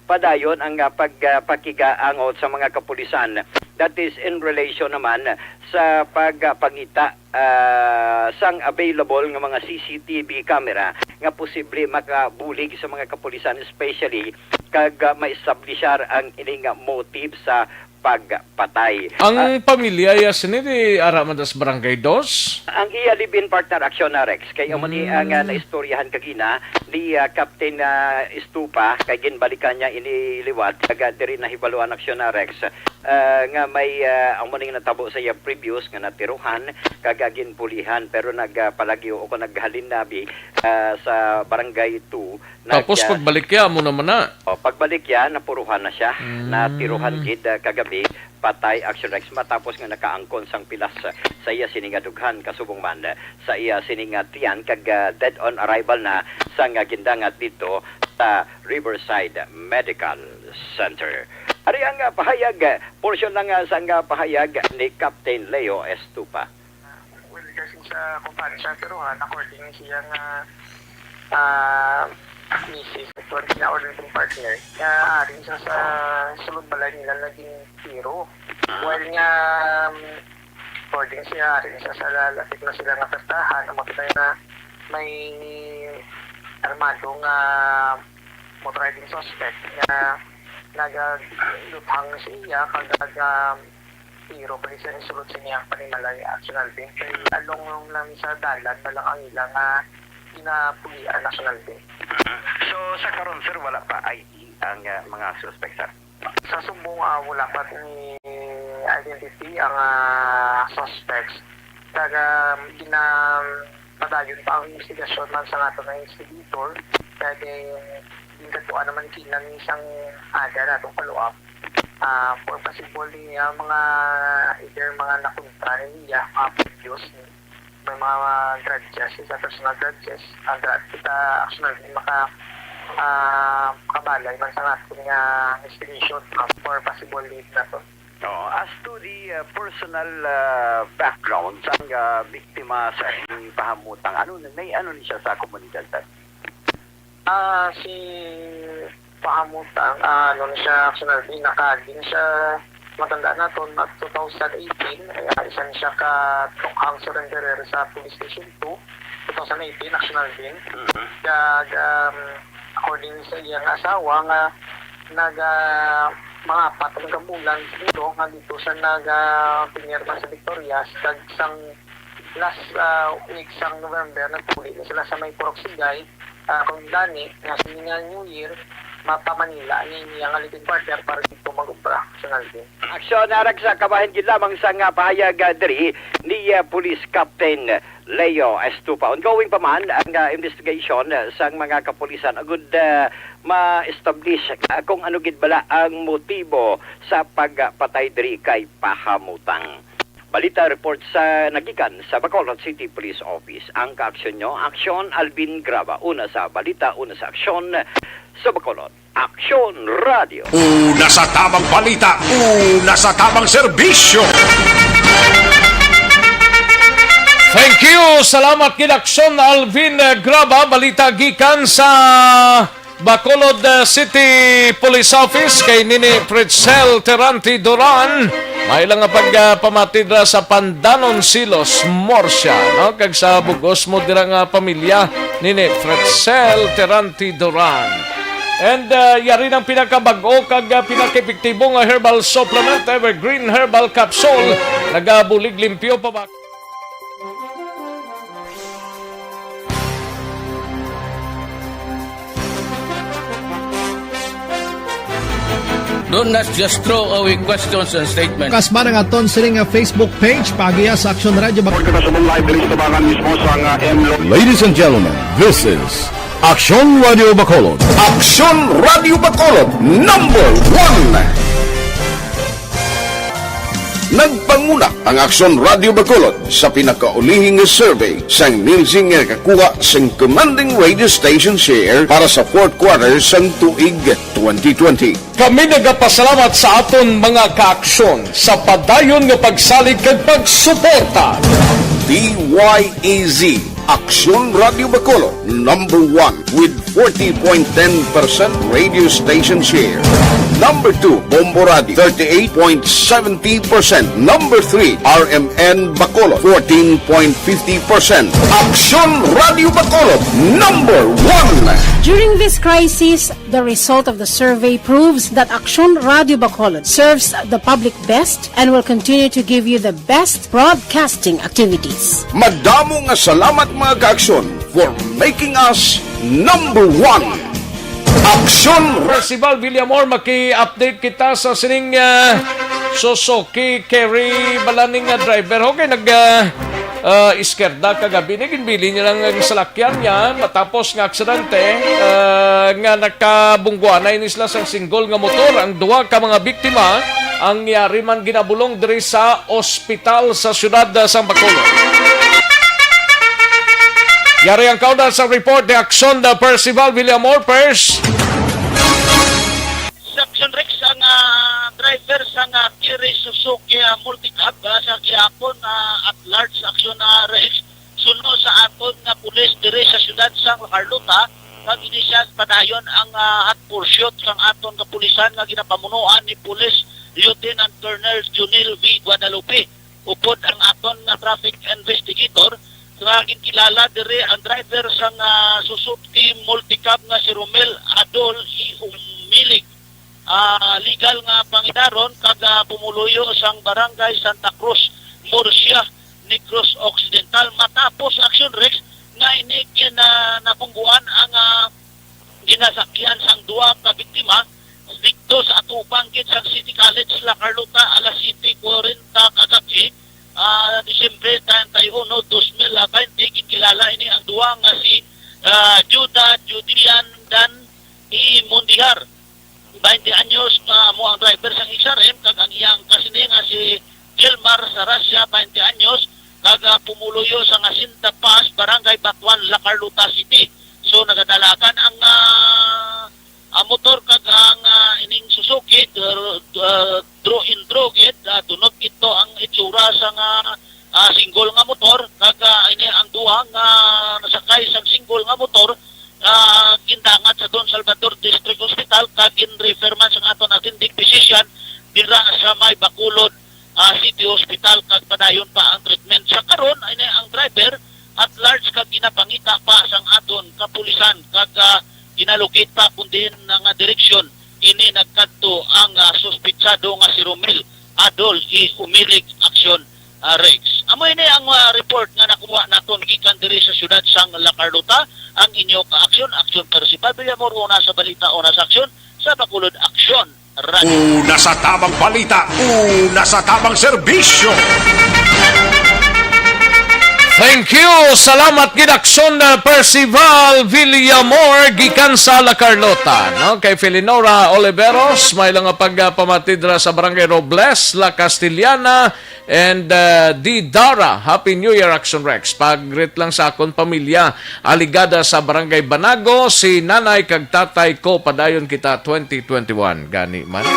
padayon ang pagpakigaangot sa mga kapulisan. That is in relation naman sa pagpangita sang available nga mga CCTV camera nga posible makabulig sa mga kapulisan, especially kag ma-establishar ang ining motive sa pagpatay. Ang pamilya yasin ara madas barangay 2? Ang iya live-in partner Action Rex kay amo ni ang naistoryahan kagina ni Captain Estupa kay ginbalikan niya iniliwat kag diri nahibaluan Action Rex nga may amo ning natabo sa iya previous nga natiruhan kag ginpulihan pero nagpalagyo o naghalin nabi sa barangay 2. Tapos pagbalik ya mo naman na. Pagbalik ya napuruhan na siya. Natiruhan gid kagabi patay Action Rex matapos nga nakaangkon sang pilas sa iya sininga dughan kasubong man sa iya sininga tiyan kag dead on arrival na sa nga gindangat dito sa Riverside Medical Center. Ari ang pahayag, portion lang sa nga pahayag ni Captain Leo Estupa. Well, kasi sa kumpanya sa tiruhan, according siya nga misis, ito ang kina-order ng partner, arin siya sa sulod balay nila naging tiro. While nga, according siya, arin siya sa lalapit na sila nga pestahan, makita na may armadong motor riding suspect na nagaluthang siya kag tiro pa siya isulod sa niya panimalay National Bank. Kaya along lang sa dalan, malang ang ilang pinapulian National Bank. So sa karon sir wala pa ID ang mga suspect sir? Sa sumbong wala pa ni identity ang suspects. Kaya padayon pa ang investigasyon man sa nato na investigator. Kaya yung katuan naman kilang isang aga na itong follow-up. For possible mga either mga nakunta niya, mga previous may mga grudges, sa personal grudges, kita actually makabalay man sa natin nga investigation for possible lead na to. As to the personal background sa biktima sa inyong pahamutang, ano ni siya sa komunidad? Si pahamutang, siya actually nakagin siya matanda na to, 2018, isan siya ka-tukhang surrenderer sa Police Station 2, 2018, National Bank. Kag, according sa iyang asawa, nga mga 4 bulan dito, nga dito siya pinirma sa Victorias, kag isang last week sang November, nagpuli na sila sa may Puroksigay, kung dani, nga sa New Year, mapa Manila niya ang alipin partner para dito mag-umpra sa Nalvin. Aksyon na sa kabahin gid lamang sa nga pahayag diri ni Police Captain Leo Estupa. Ongoing pa man ang investigation sa mga kapulisan agud ma-establish kung ano gid bala ang motibo sa pagpatay diri kay pahamutang. Balita report sa nagikan sa Bacolod City Police Office. Ang ka-aksyon nyo, Aksyon Alvin Graba. Una sa balita, una sa aksyon sa Bacolod. Aksyon Radio. Una sa tamang balita, una sa tamang serbisyo. Thank you. Salamat kid Aksyon Alvin Graba. Balita gikan sa Bacolod City Police Office kay Nini Pretzel Terranti Duran. May lang nga pagpamatidra sa Pandanon Silos, Morsia, no? Kag sa Bugos mo dira nga pamilya Nini Pretzel Terranti Duran. And yari ng pinakabago kag pinakepektibo nga herbal supplement, Evergreen Herbal Capsule, nagabulig limpyo pa ba? Don't not just throw away questions and statements. Kasbara nga ton sining nga Facebook page pagiya sa Aksyon Radio Bacolod. Ladies and gentlemen, this is Aksyon Radio Bacolod. Aksyon Radio Bacolod, number 1. Nagpanguna ang Aksyon Radio Bacolod sa pinakaulihing survey sang Nilsing nga kakuha sang commanding radio station share para sa fourth quarter sang tuig 2020. Kami nagapasalamat sa aton mga kaaksyon sa padayon nga pagsalig kag pagsuporta. DYEZ Aksyon Radio Bacolod, number 1 with 40.10% radio station share. Number 2, Bombo Radio, 38.70%. Number 3, RMN Bacolod, 14.50%. Aksyon Radio Bacolod, number 1. During this crisis, the result of the survey proves that Aksyon Radio Bacolod serves the public best and will continue to give you the best broadcasting activities. Madamo nga salamat mga kaaksyon for making us number 1. Aksyon Percival Villamor, maki-update kita sa sining Suzuki Carry balaning driver. Okay, iskerda kagabi. Naginbili niya lang ang salakyan niya matapos nga aksidente nga nakabungguanay nisla sa single nga motor. Ang duwa ka mga biktima ang yari man ginabulong diri sa ospital sa siyudad sa Bacolod. Yari ang kaudan sa report ni Aksyon Percival Villamor. Pers. Sa Aksyon Rex, ang driver sa Kiri Suzuki Multicab sa gihapon at large sa Aksyon Rex suno sa aton nga pulis diri sa siyudad sa Carlota kag inisyal padayon ang hot pursuit sang aton kapulisan nga ginapamunuan ni Police Lieutenant Colonel Junil V. Guadalupe. Upod ang aton nga traffic investigator nga kilala diri ang driver sang Suzuki Multicab nga si Romel Adol Umilig. Legal nga pangidaron kag pumuluyo sang barangay Santa Cruz, Murcia, Negros Occidental. Matapos Aksyon Rex nga inig na napungguan ang ginasakyan sang duwa ka biktima dito sa atubang gid sang City College La Carlota alas 7:40 kagabi. Disyembre 31, 2020, kilala ini ang duwa nga si Judian Dan I. Mundihar. 20 anyos mo ang driver sang XRM kag ang iyang kasini nga si Gilmar Sarasya, 20 anyos, kag pumuluyo sa Jacinta Paz, Barangay Batuan, La Carlota City. So nagadalakan ang motor kag ang ining Suzuki draw in draw gid tunod ito ang itsura sa single nga motor kag ini ang duha nga nasakay sa single nga motor gindangat sa Don Salvador District Hospital kag in-refer man sa aton attending physician dira sa may Bacolod City Hospital kag padayon pa ang treatment. Sa karon ini ang driver at large kag ginapangita pa sang aton kapulisan kag inalocate pa kundi nga direksyon ini nagkadto ang suspitsado nga si Romel Adol Umilig Aksyon Rex. Amo ini ang report nga nakuha naton gikan diri sa siyudad sang La Carlota. Ang inyo ka-aksyon, Aksyon Percival Villamor, una sa balita, una sa aksyon sa Bacolod Aksyon Radio. Una sa tamang balita, una sa tamang serbisyo. Thank you. Salamat gid Aksyon Percival Villamor gikan sa La Carlota. No? Kay Felinora Oliveros, may lang pagpamatidra sa Barangay Robles, La Castellana, and Di Dara. Happy New Year, Aksyon Rex. Pag-greet lang sa akong pamilya. Aligada sa Barangay Banago, si nanay kag tatay ko, padayon kita 2021. Gani man.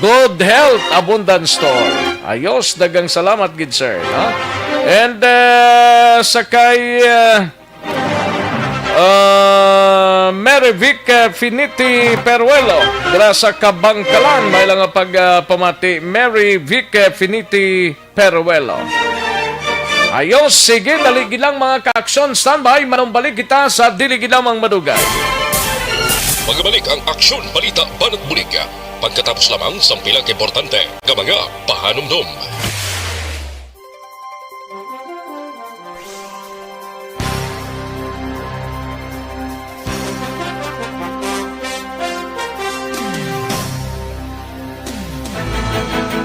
Good health, abundance store. Ayos, dagang salamat gid sir. No? And sakay Mary Vic Finiti Peruelo dira sa Kabangkalan, may lang pagpamati Mary Vic Finiti Peruelo. Ayos, sige, daligilang mga ka-aksyon. Standby, manumbalik kita sa diligilamang madugay. Magbalik ang Aksyon Balita Banat Bulig. Pagkatapos lamang sa pilang importante ng mga pahanumdum.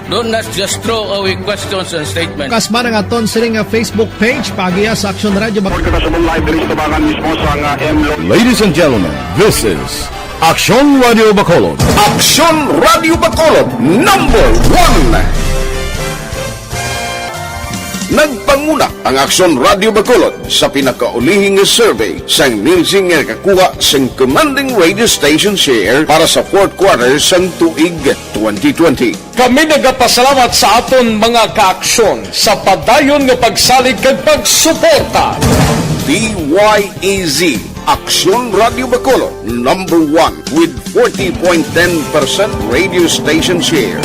Don't not just throw away questions and statements. Kasma ng aton siling Facebook page pagiya sa Aksyon Radio Bacolod. Ladies and gentlemen, this is Aksyon Radio Bacolod. Aksyon Radio Bacolod, number 1. Nagpanguna ang Aksyon Radio Bacolod sa pinakaulihing survey sa Nielsen nga kakuha sa commanding radio station share para sa fourth quarter sa tuig 2020. Kami nagapasalamat sa aton mga kaaksyon sa padayon nga pagsalig kag pagsuporta. DYEZ Aksyon Radio Bacolod, number 1 with 40.10% radio station share.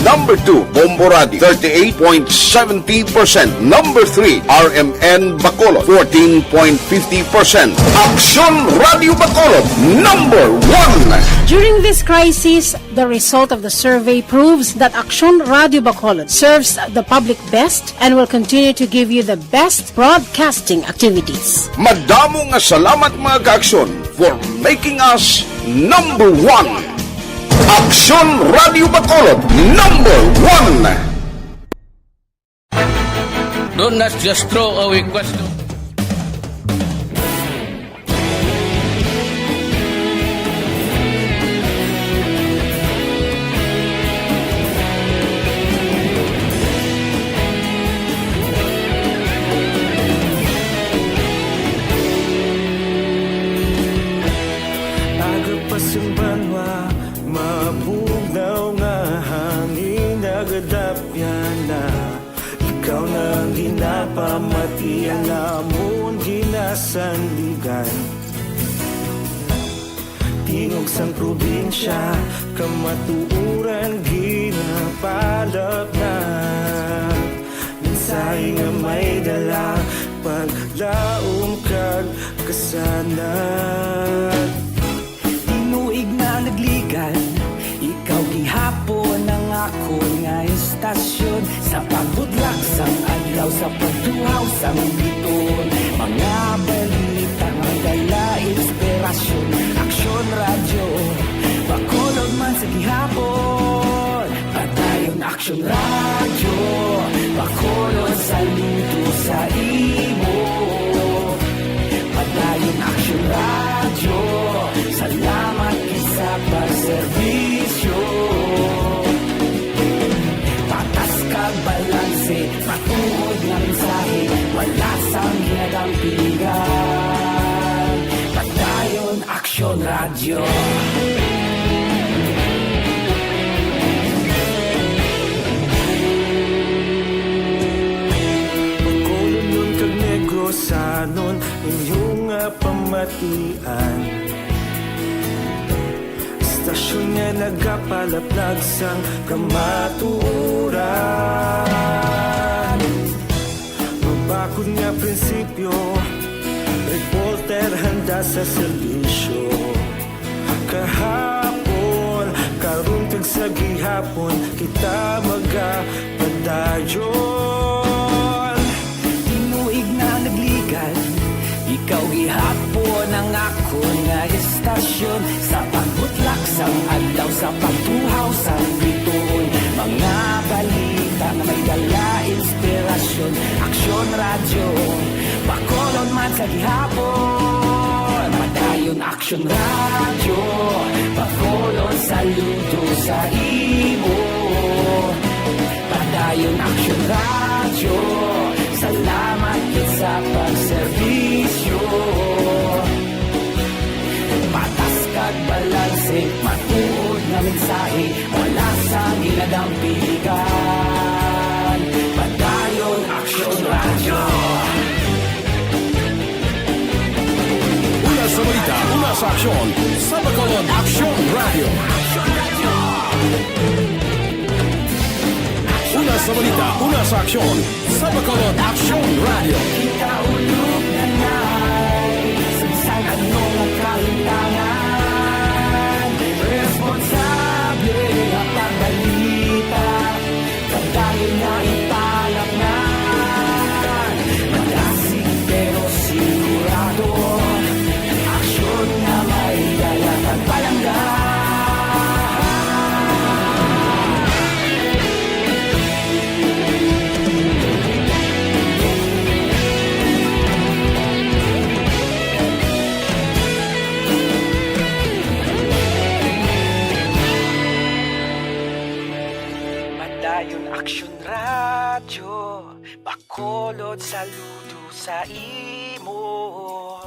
Number 2, Bombo Radio, 38.70%. Number 3, RMN Bacolod, 14.50%. Aksyon Radio Bacolod, number 1. During this crisis, the result of the survey proves that Aksyon Radio Bacolod serves the public best and will continue to give you the best broadcasting activities. Madamo nga salamat mga kaaksyon for making us number 1. Aksyon Radio Bacolod, number 1. Don't not just throw away questions. Pamatian namon ginasandigan Tingog sang probinsya kamatuuran ginapalap na Minsay nga may dala paglaom kag kasanan Tinuig na nagligan ikaw gihapon ang ako nga istasyon Sa pagbudlak sang adlaw sa pagtuhaw sang biton Mga balita nga dala inspirasyon Aksyon radyo Bacolod man sa gihapon Padayon Aksyon radyo Bacolod sa luto sa imo Padayon Aksyon radyo Salamat isa pagserbisyo Patas kag balanse Patuod nga mensahe Wala sang ginadang piligan Padayon Aksyon Radio Bacolod nun kag Negros Sanon Inyong pamatian Istasyon nga nagapalaplag sang kamatuuran Mabakod nga prinsipyo Reporter handa sa serbisyo Kahapon, karong kag sa gihapon Kita magapadayon Tinuig na nagligan Ikaw gihapon ang ako nga istasyon Sa pagbutlak sang adlaw Sa pagtuhaw sang biton Mga balita na may dala inspirasyon Aksyon radyo Bacolod man sa gihapon Padayon Aksyon radyo Bacolod saludo sa imo Padayon Aksyon radyo Salamat sa pagserbisyo Patas kag balanse Matuod na mensahe Wala sa ginadang piligan Padayon Aksyon Radio Una sa balita, una sa aksyon Sa Bacolod Aksyon Radio Una sa balita, una sa aksyon Sa Bacolod Aksyon Radio Ikaulog na na'y Sansang anong ang kahintangan Responsable ang pagbalita Pagdahil na italak na Magasig pero sigurado Aksyon na may dalang pagpalanggan radyo, Bacolod saludo sa imo.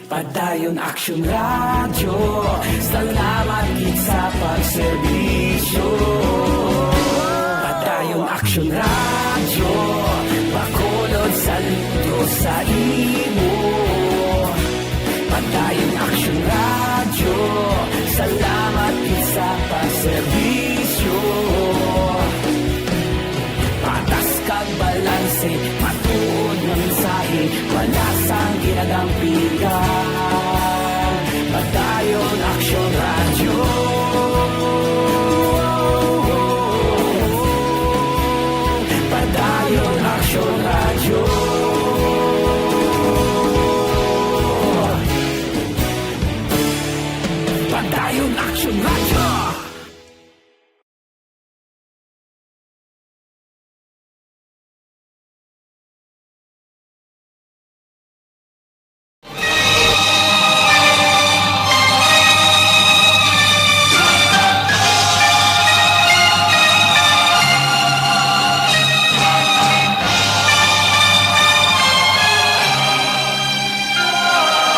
Padayon Action Radio, salamat gid sa pagserbisyo. Padayon Action Radio, Bacolod saludo sa imo. Padayon Action Radio, salamat gid sa pagserbisyo. Patas kag balanse, matuod ng mensahe, wala sang ginadampigan. Padayon Action Radio. Padayon Action Radio. Padayon Action Radio.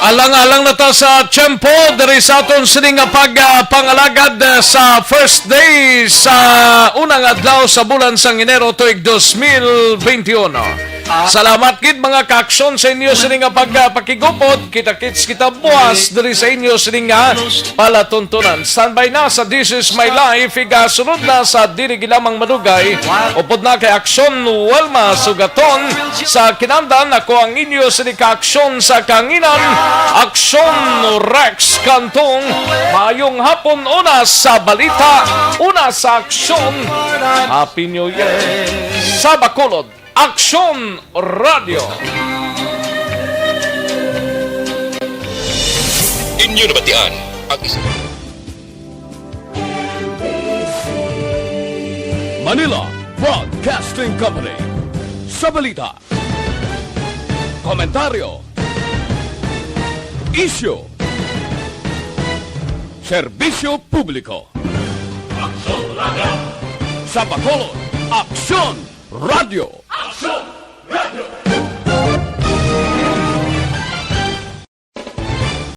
Alang-alang na ta sa tiyempo, diri sa aton sining pagpangalagad sa first day sa unang adlaw sa bulan sang Enero tuig 2021. Salamat kid mga kaaksyon sa inyo sining pagpakigupot. Kita-kits kita buwas diri sa inyo sining palatuntunan. Standby na sa This Is My Life, igasunod na sa Dili Gilamang Madugay. Upod na kay Aksyon Walma Sugaton sa kinandan. Ako ang inyo sining kaaksyon sa kanginan, Aksyon Rex Kantong. Mayong hapon, una sa balita, una sa aksyon. Happy New Year sa Bacolod Action Radio. Inyo nabatian ang isa. Manila Broadcasting Company. Sa balita, komentaryo, isyu, serbisyo publiko. Aksyon Radio. Sa Bacolod, Aksyon Radio. Aksyon!